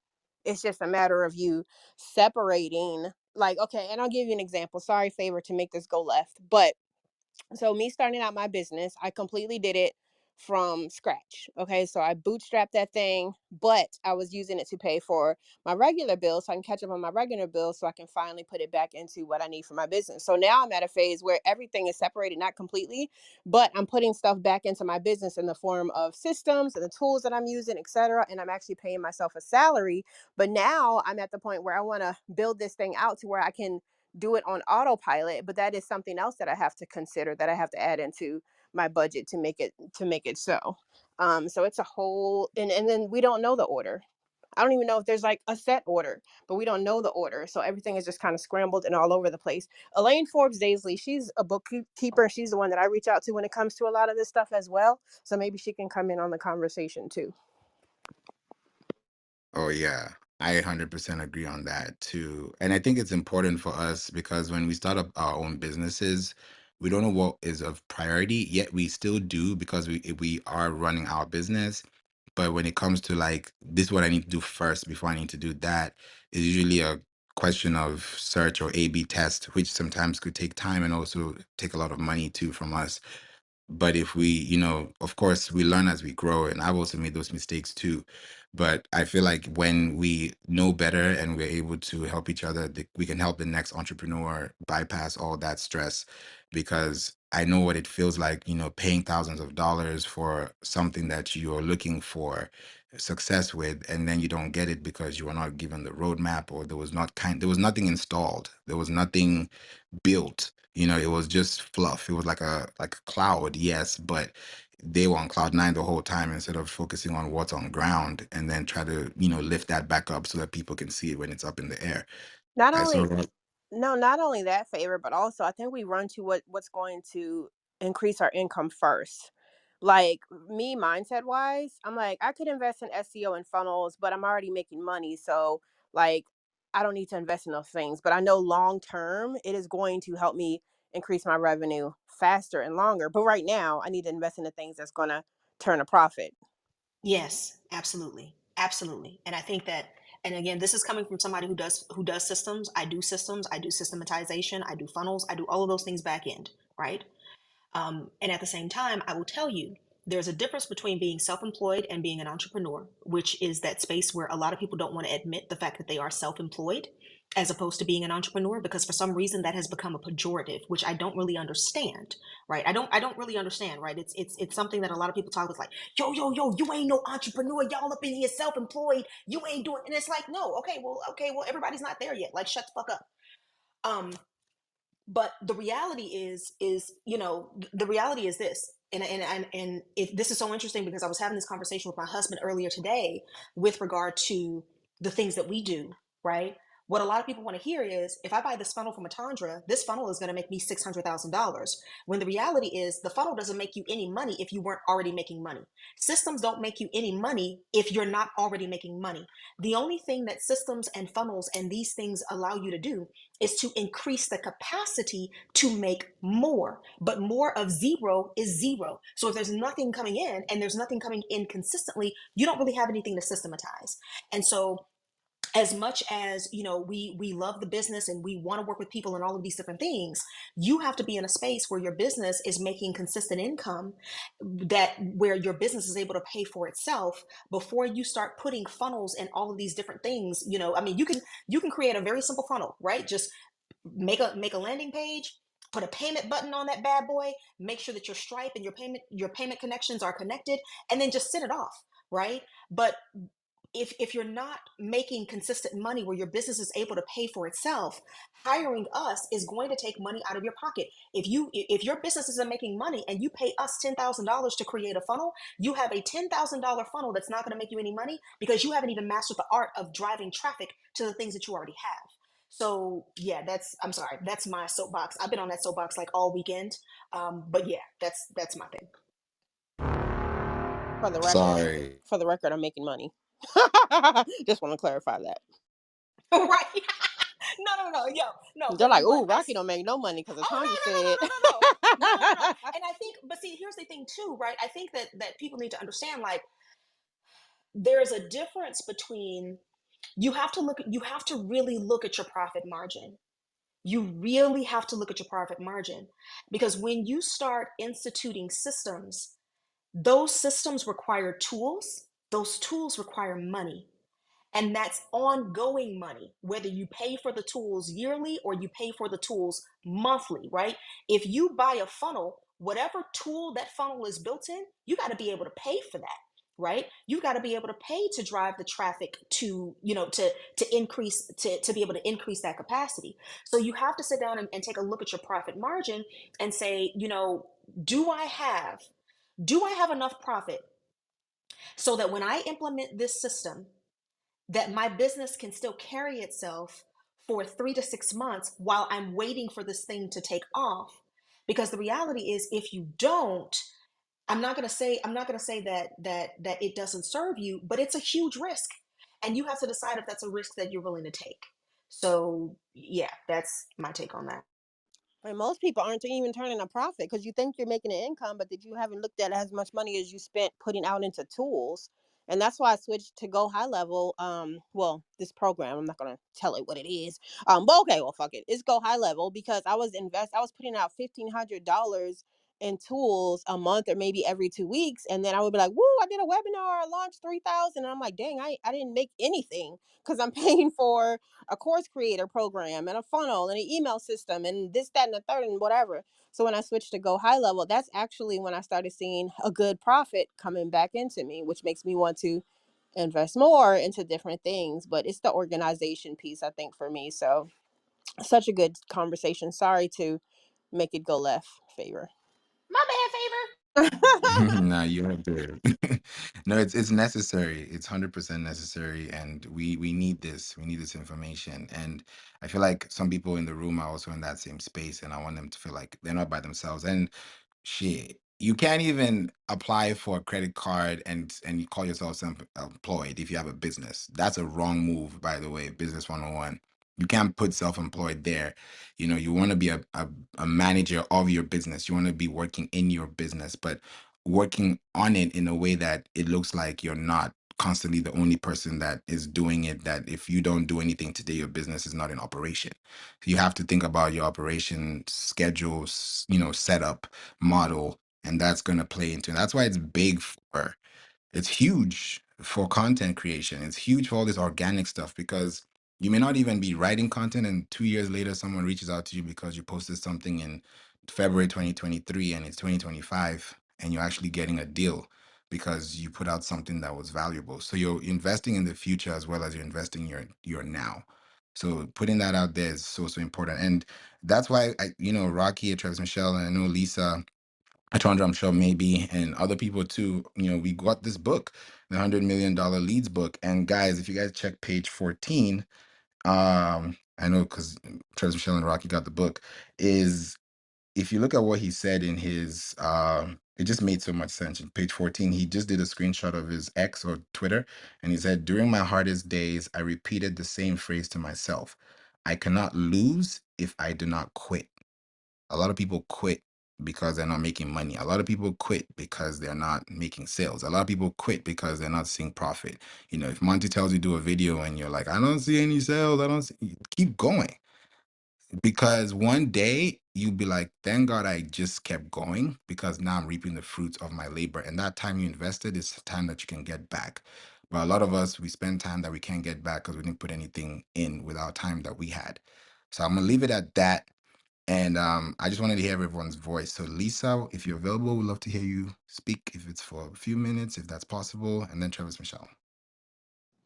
It's just a matter of you separating. Like, okay, and I'll give you an example. Sorry, favor to make this go left, but so me starting out my business, I completely did it from scratch. Okay, so I bootstrapped that thing, but I was using it to pay for my regular bills, so I can catch up on my regular bills, so I can finally put it back into what I need for my business. So now I'm at a phase where everything is separated, not completely, but I'm putting stuff back into my business in the form of systems and the tools that I'm using, etc. And I'm actually paying myself a salary. But now I'm at the point where I want to build this thing out to where I can do it on autopilot, but that is something else that I have to consider, that I have to add into my budget to make it so. So it's a whole, and then we don't know the order. I don't even know if there's like a set order, but we don't know the order. So everything is just kind of scrambled and all over the place. Elaine Forbes Daisley, she's a bookkeeper. She's the one that I reach out to when it comes to a lot of this stuff as well. So maybe she can come in on the conversation too. Oh yeah, I 100% agree on that too. And I think it's important for us because when we start up our own businesses, we don't know what is of priority, yet we still do because we are running our business. But when it comes to like this is what I need to do first before I need to do that, is usually a question of search or A/B test, which sometimes could take time and also take a lot of money too from us. But if we, of course, we learn as we grow, and I've also made those mistakes too. But I feel like when we know better and we're able to help each other, we can help the next entrepreneur bypass all that stress. Because I know what it feels like, paying thousands of dollars for something that you're looking for success with, and then you don't get it because you were not given the roadmap, or there was nothing installed, there was nothing built. It was just fluff. It was like a cloud, yes, but they were on cloud nine the whole time instead of focusing on what's on ground and then try to, lift that back up so that people can see it when it's up in the air. Not I saw only that. No, not only that, favor, but also I think we run to what's going to increase our income first. Like me, mindset wise, I'm like, I could invest in SEO and funnels, but I'm already making money. So like I don't need to invest in those things. But I know long term it is going to help me increase my revenue faster and longer. But right now I need to invest in the things that's gonna turn a profit. Yes, absolutely. Absolutely. And I think that, and again, this is coming from somebody who does systems. I do systems, I do systematization, I do funnels, I do all of those things back end, right? And at the same time, I will tell you there's a difference between being self employed and being an entrepreneur, which is that space where a lot of people don't want to admit the fact that they are self employed as opposed to being an entrepreneur, because for some reason that has become a pejorative, which I don't really understand, right? I don't really understand, right? It's something that a lot of people talk about, like, yo, you ain't no entrepreneur, y'all up in here self-employed, you ain't doing, and it's like, no, okay, well, everybody's not there yet, like, shut the fuck up. um but the reality is the reality is this, and if this is so interesting, because I was having this conversation with my husband earlier today with regard to the things that we do, right? What a lot of people want to hear is, if I buy this funnel from Atandra, this funnel is going to make me $600,000, when the reality is the funnel doesn't make you any money if you weren't already making money. Systems don't make you any money if you're not already making money. The only thing that systems and funnels and these things allow you to do is to increase the capacity to make more. But more of zero is zero. So if there's nothing coming in and there's nothing coming in consistently, you don't really have anything to systematize. And so as much as we love the business and we want to work with people and all of these different things, you have to be in a space where your business is making consistent income, that where your business is able to pay for itself before you start putting funnels and all of these different things. I mean, you can create a very simple funnel, right? Just make a landing page, put a payment button on that bad boy, make sure that your Stripe and your payment connections are connected, and then just send it off, right? But if you're not making consistent money where your business is able to pay for itself, hiring us is going to take money out of your pocket. If your business isn't making money and you pay us $10,000 to create a funnel, you have a $10,000 funnel that's not going to make you any money because you haven't even mastered the art of driving traffic to the things that you already have. So yeah, I'm sorry, that's my soapbox. I've been on that soapbox like all weekend. But yeah, that's my thing. For the record, Sorry. I'm making money. Just want to clarify that. Right. No, yo, no, They're like, but "Ooh, Rocky don't make no money because of oh, Tanya said." no. And I think, but see, here's the thing too, right? I think that people need to understand, like, there's a difference between, you have to really look at your profit margin. You really have to look at your profit margin, because when you start instituting systems, those systems require tools. Those tools require money. And that's ongoing money, whether you pay for the tools yearly or you pay for the tools monthly, right? If you buy a funnel, whatever tool that funnel is built in, you got to be able to pay for that, right? You got to be able to pay to drive the traffic to, to increase, to be able to increase that capacity. So you have to sit down and take a look at your profit margin and say, do I have do I have enough profit so that when I implement this system, that my business can still carry itself for 3 to 6 months while I'm waiting for this thing to take off? Because the reality is, if you don't, I'm not going to say that it doesn't serve you, but it's a huge risk, and you have to decide if that's a risk that you're willing to take. So yeah, that's my take on that. And most people aren't even turning a profit because you think you're making an income, but that you haven't looked at as much money as you spent putting out into tools. And that's why I switched to Go High Level. Well, this program, I'm not gonna tell it what it is. But okay, well, fuck it. It's Go High Level because I was putting out $1,500 in tools a month or maybe every 2 weeks, and then I would be like, "Woo! I did a webinar, I launched 3,000," and I'm like, "Dang, I didn't make anything because I'm paying for a course creator program and a funnel and an email system and this, that, and the third and whatever." So when I switched to Go High Level, that's actually when I started seeing a good profit coming back into me, which makes me want to invest more into different things. But it's the organization piece, I think, for me. So such a good conversation. Sorry to make it go left, Favor. My bad, Favor. Nah, you have to. No, it's necessary. It's 100% necessary, and we need this. We need this information. And I feel like some people in the room are also in that same space, and I want them to feel like they're not by themselves. And shit, you can't even apply for a credit card and you call yourself self-employed if you have a business. That's a wrong move, by the way. Business 101. You can't put self-employed there. You want to be a manager of your business. You want to be working in your business, but working on it in a way that it looks like you're not constantly the only person that is doing it, that if you don't do anything today, your business is not in operation. You have to think about your operation schedules, setup, model, and that's going to play into it. That's why it's huge for content creation. It's huge for all this organic stuff, because you may not even be writing content and 2 years later someone reaches out to you because you posted something in February 2023 and it's 2025 and you're actually getting a deal because you put out something that was valuable. So you're investing in the future as well as you're investing your now. So putting that out there is so important. And that's why Rocky, Travis Michelle, and I know Lisa, Chandra, I'm sure maybe, and other people too, we got this book, the $100 million leads book. And guys, if you guys check page 14, I know because Travis Michelle and Rocky got the book, is if you look at what he said in his it just made so much sense. In page 14, he just did a screenshot of his X or Twitter, and he said, "During my hardest days, I repeated the same phrase to myself. I cannot lose if I do not quit." A lot of people quit because they're not making money. A lot of people quit because they're not making sales. A lot of people quit because they're not seeing profit. You know, if Monty tells you do a video and you're like, I don't see any sales, I don't see, keep going, because one day you'll be like, thank God I just kept going, because now I'm reaping the fruits of my labor. And that time you invested is time that you can get back. But a lot of us, we spend time that we can't get back because we didn't put anything in with our time that we had. So I'm gonna leave it at that. And I just wanted to hear everyone's voice. So Lisa, if you're available, we'd love to hear you speak, if it's for a few minutes, if that's possible. And then Travis Michelle.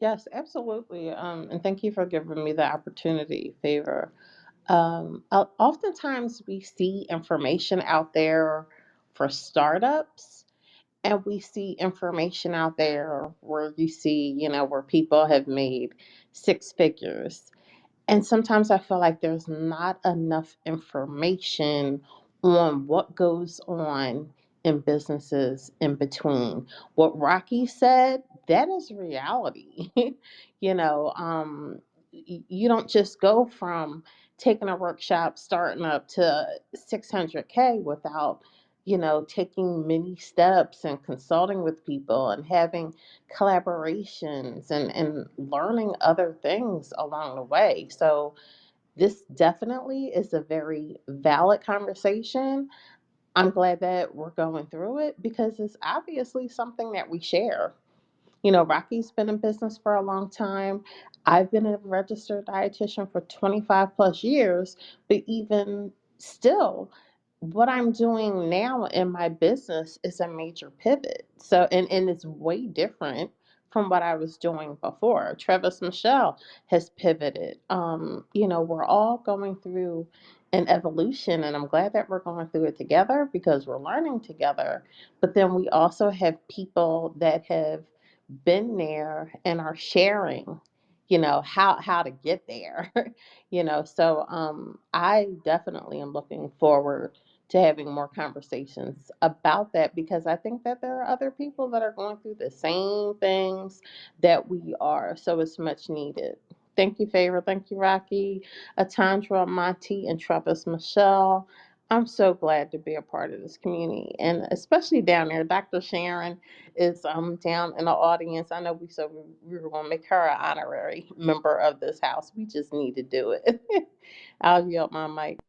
Yes, absolutely. And thank you for giving me the opportunity, Favor. Oftentimes we see information out there for startups, and we see information out there where you see, where people have made six figures. And sometimes I feel like there's not enough information on what goes on in businesses in between. What Rocky said, that is reality. You don't just go from taking a workshop, starting up to 600K without, taking many steps and consulting with people and having collaborations and learning other things along the way. So, this definitely is a very valid conversation. I'm glad that we're going through it because it's obviously something that we share. Rocky's been in business for a long time. I've been a registered dietitian for 25 plus years, but even still, what I'm doing now in my business is a major pivot. So, and it's way different from what I was doing before. Travis Michelle has pivoted. We're all going through an evolution, and I'm glad that we're going through it together because we're learning together. But then we also have people that have been there and are sharing, how to get there. I definitely am looking forward to having more conversations about that because I think that there are other people that are going through the same things that we are. So it's much needed. Thank you, Favor. Thank you, Rocky, Atandra, Monty, and Travis Michelle. I'm so glad to be a part of this community, and especially down there. Dr. Sharon is down in the audience. I know we were going to make her an honorary member of this house. We just need to do it. I'll yield my mic.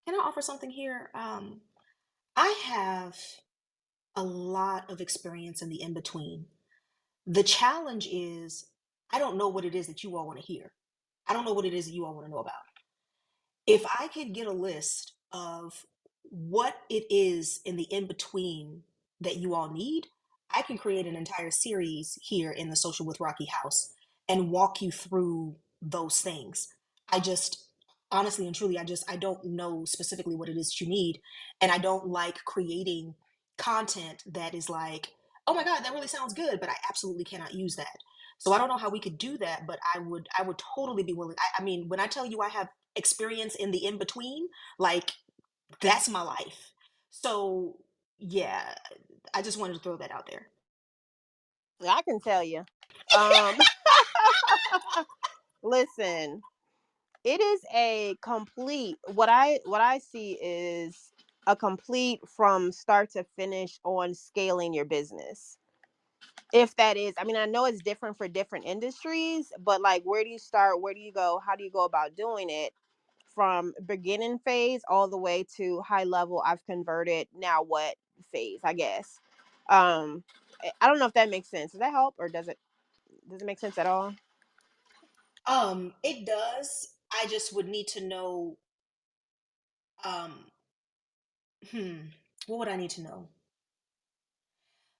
Can I offer something here? I have a lot of experience in the in between. The challenge is I don't know what it is that you all want to hear. I don't know what it is that you all want to know about. If I could get a list of what it is in the in between that you all need, I can create an entire series here in the Social with Rocky house and walk you through those things. I just honestly and truly, I don't know specifically what it is that you need. And I don't like creating content that is like, oh my God, that really sounds good, but I absolutely cannot use that. So I don't know how we could do that, but I would totally be willing. I mean, when I tell you I have experience in the in between, like that's my life. So yeah, I just wanted to throw that out there. I can tell you. Um, listen, it is a complete. What I see is a complete from start to finish on scaling your business. If that is, I mean, I know it's different for different industries, but like, where do you start? Where do you go? How do you go about doing it? From beginning phase all the way to high level, I've converted. Now what phase? I guess. Um, I don't know if that makes sense. Does that help, or does it make sense at all? It does. I just would need to know um what would I need to know?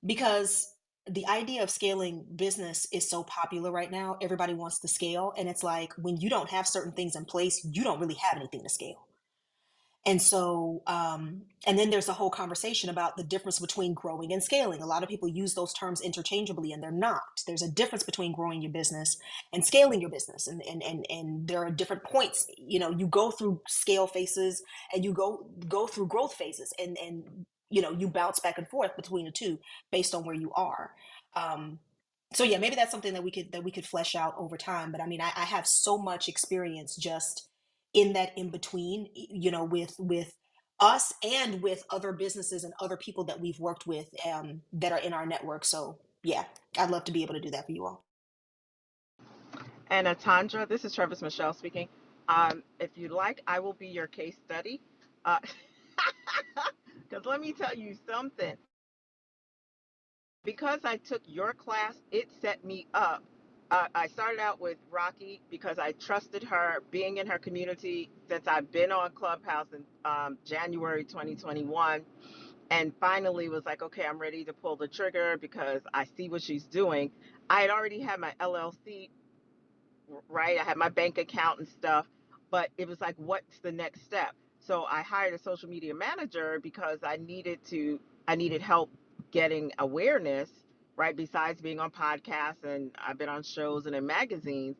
Because the idea of scaling business is so popular right now. Everybody wants to scale, and it's like when you don't have certain things in place, you don't really have anything to scale. And so, and then there's a whole conversation about the difference between growing and scaling. A lot of people use those terms interchangeably, and they're not. There's a difference between growing your business and scaling your business, and there are different points. You go through scale phases, and you go through growth phases, and you bounce back and forth between the two based on where you are. Um, so yeah, maybe that's something that we could flesh out over time. But I mean, I have so much experience just in that in between, with us and with other businesses and other people that we've worked with, that are in our network. So yeah, I'd love to be able to do that for you all. And Atandra, this is Travis Michelle speaking. If you like, I will be your case study. Because let me tell you something. Because I took your class, it set me up. I started out with Rocky because I trusted her, being in her community since I've been on Clubhouse in January 2021, and finally was like, okay, I'm ready to pull the trigger because I see what she's doing. I had already had my LLC, right? I had my bank account and stuff, but it was like, what's the next step? So I hired a social media manager because I needed help getting awareness, right? Besides being on podcasts, and I've been on shows and in magazines,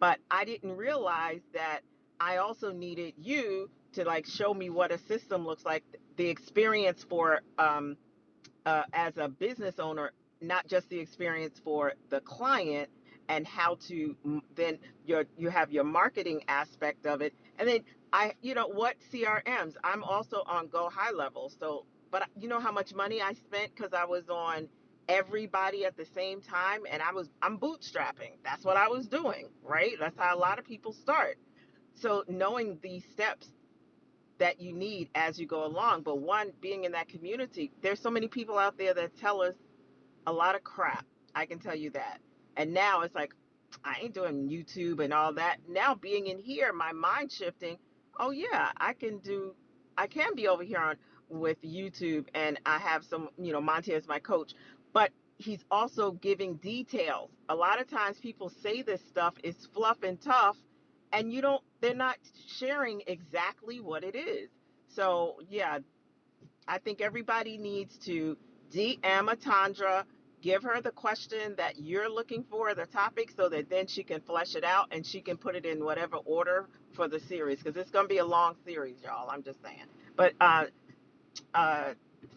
but I didn't realize that I also needed you to like show me what a system looks like, the experience for as a business owner, not just the experience for the client, and how to then you have your marketing aspect of it, and then what CRMs. I'm also on Go High Level, so but you know how much money I spent because I was on everybody at the same time, and I'm bootstrapping. That's what I was doing, right? That's how a lot of people start. So knowing these steps that you need as you go along. But one, being in that community, there's so many people out there that tell us a lot of crap. I can tell you that. And now it's like, I ain't doing YouTube and all that. Now being in here, my mind shifting. Oh yeah, I can be over here on with YouTube, and I have some, Monty as my coach, but he's also giving details. A lot of times people say this stuff is fluff and tough, and they're not sharing exactly what it is. So yeah, I think everybody needs to DM Atandra, give her the question that you're looking for, the topic, so that then she can flesh it out and she can put it in whatever order for the series, because it's going to be a long series, y'all. I'm just saying. But uh,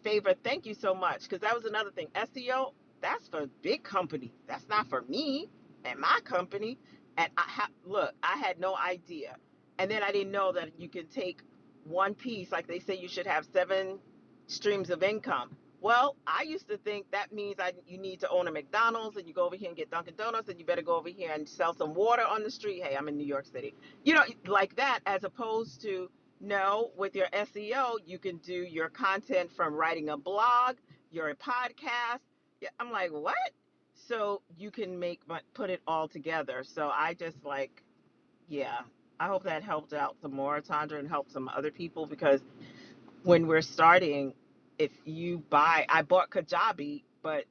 Favor, thank you so much, because that was another thing. SEO, that's for big companies. That's not for me and my company. And look, I had no idea. And then I didn't know that you can take one piece, like they say you should have 7 streams of income. Well, I used to think that means you need to own a McDonald's, and you go over here and get Dunkin' Donuts, and you better go over here and sell some water on the street. Hey, I'm in New York City. Like that, as opposed to, no, with your SEO, you can do your content from writing a blog, your podcast. Yeah, I'm like, what? So you can put it all together. So I just like, yeah, I hope that helped out some more, Tandra, and helped some other people, because when we're starting, if I bought Kajabi, but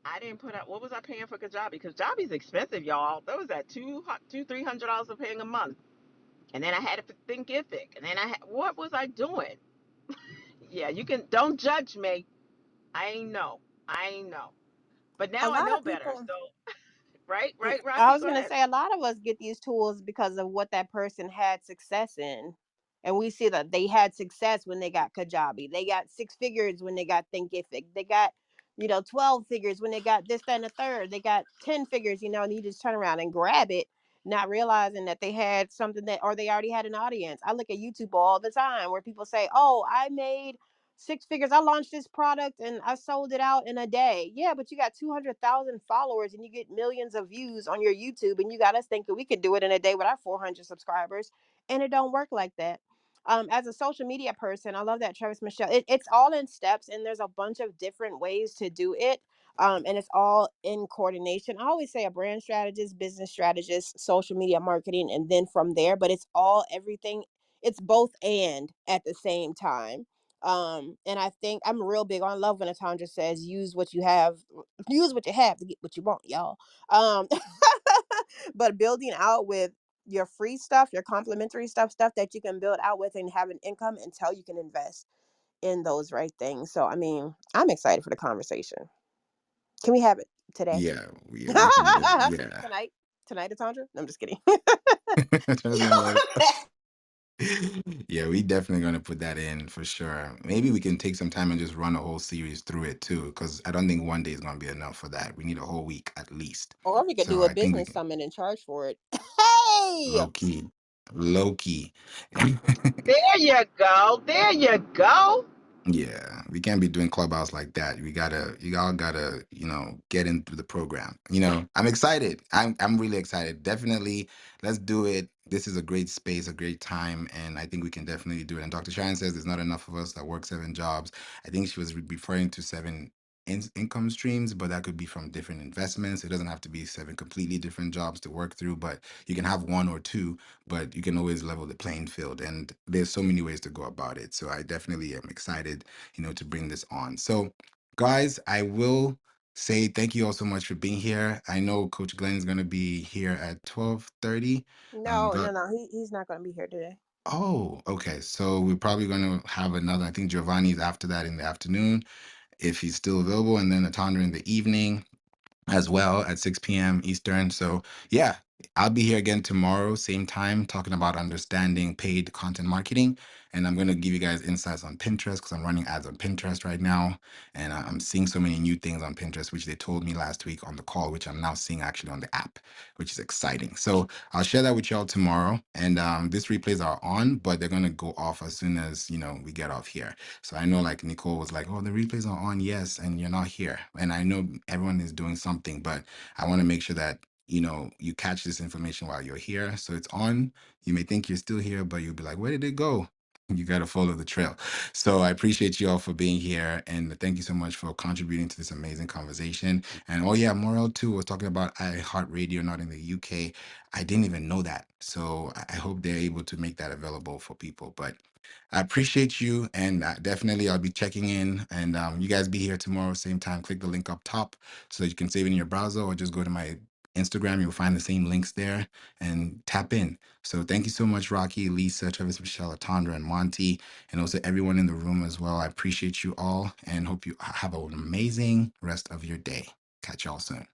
I didn't put out, what was I paying for Kajabi? Kajabi's expensive, y'all. That was at $300 of paying a month. And then I had to Thinkific. And then what was I doing? Yeah, don't judge me. I ain't know. I ain't know. But A now I lot know of better. people. So, right, right, I Rocky, was go gonna ahead. say a lot of us get these tools because of what that person had success in. And we see that they had success when they got Kajabi. They got 6 figures when they got Thinkific. They got, 12 figures when they got this, that, and the third. They got 10 figures, and you just turn around and grab it, not realizing that they had something or they already had an audience. I look at YouTube all the time where people say, oh, I made 6 figures. I launched this product and I sold it out in a day. Yeah, but you got 200,000 followers and you get millions of views on your YouTube, and you got us thinking we could do it in a day with our 400 subscribers, and it don't work like that. As a social media person, I love that, Travis Michelle. It's all in steps, and there's a bunch of different ways to do it. And it's all in coordination. I always say a brand strategist, business strategist, social media marketing, and then from there. But it's all everything. It's both and at the same time. And I think I'm real big on love when Atandra says use what you have to get what you want, y'all. Um, but building out with your free stuff, your complimentary stuff that you can build out with and have an income until you can invest in those right things. So, I mean, I'm excited for the conversation. Can we have it today? Yeah, we can do. Yeah. Tonight? Tonight, Atandra? No, I'm just kidding. Trust me, like, yeah, we definitely gonna put that in for sure. Maybe we can take some time and just run a whole series through it too, because I don't think one day is gonna be enough for that. We need a whole week at least. Or we could So do a I think we business can summit and charge for it. Hey! low key. Low-key. There you go. There you go. Yeah, we can't be doing clubhouse like that. You all gotta, get into the program. I'm excited. I'm really excited. Definitely, let's do it. This is a great space, a great time, and I think we can definitely do it. And Dr. Sharon says there's not enough of us that work 7 jobs. I think she was referring to seven income streams, but that could be from different investments. It doesn't have to be seven completely different jobs to work through, but you can have one or two, but you can always level the playing field. And there's so many ways to go about it. So I definitely am excited, to bring this on. So, guys, I will say thank you all so much for being here. I know Coach Glenn is going to be here at 12:30. No, no, But no. He's not going to be here today. oh, okay. So we're probably going to have another. I think Giovanni's after that in the afternoon, if he's still available, and then Atandra in the evening as well at 6 p.m. Eastern. So, yeah, I'll be here again tomorrow, same time, talking about understanding paid content marketing. And I'm going to give you guys insights on Pinterest because I'm running ads on Pinterest right now. And I'm seeing so many new things on Pinterest, which they told me last week on the call, which I'm now seeing actually on the app, which is exciting. So I'll share that with y'all tomorrow. And this replays are on, but they're going to go off as soon as, we get off here. So I know like Nicole was like, oh, the replays are on. Yes. And you're not here. And I know everyone is doing something, but I want to make sure that, you catch this information while you're here. So it's on. You may think you're still here, but you'll be like, where did it go? You got to follow the trail. So I appreciate you all for being here. And thank you so much for contributing to this amazing conversation. And oh, yeah, Morel too was talking about iHeartRadio, not in the UK. I didn't even know that. So I hope they're able to make that available for people. But I appreciate you, and definitely I'll be checking in. And you guys be here tomorrow, same time. Click the link up top so that you can save it in your browser, or just go to my Instagram. You'll find the same links there and tap in. So thank you so much, Rocky, Lisa, Travis, Michelle, Atandra, and Monty, and also everyone in the room as well. I appreciate you all, and hope you have an amazing rest of your day. Catch y'all soon.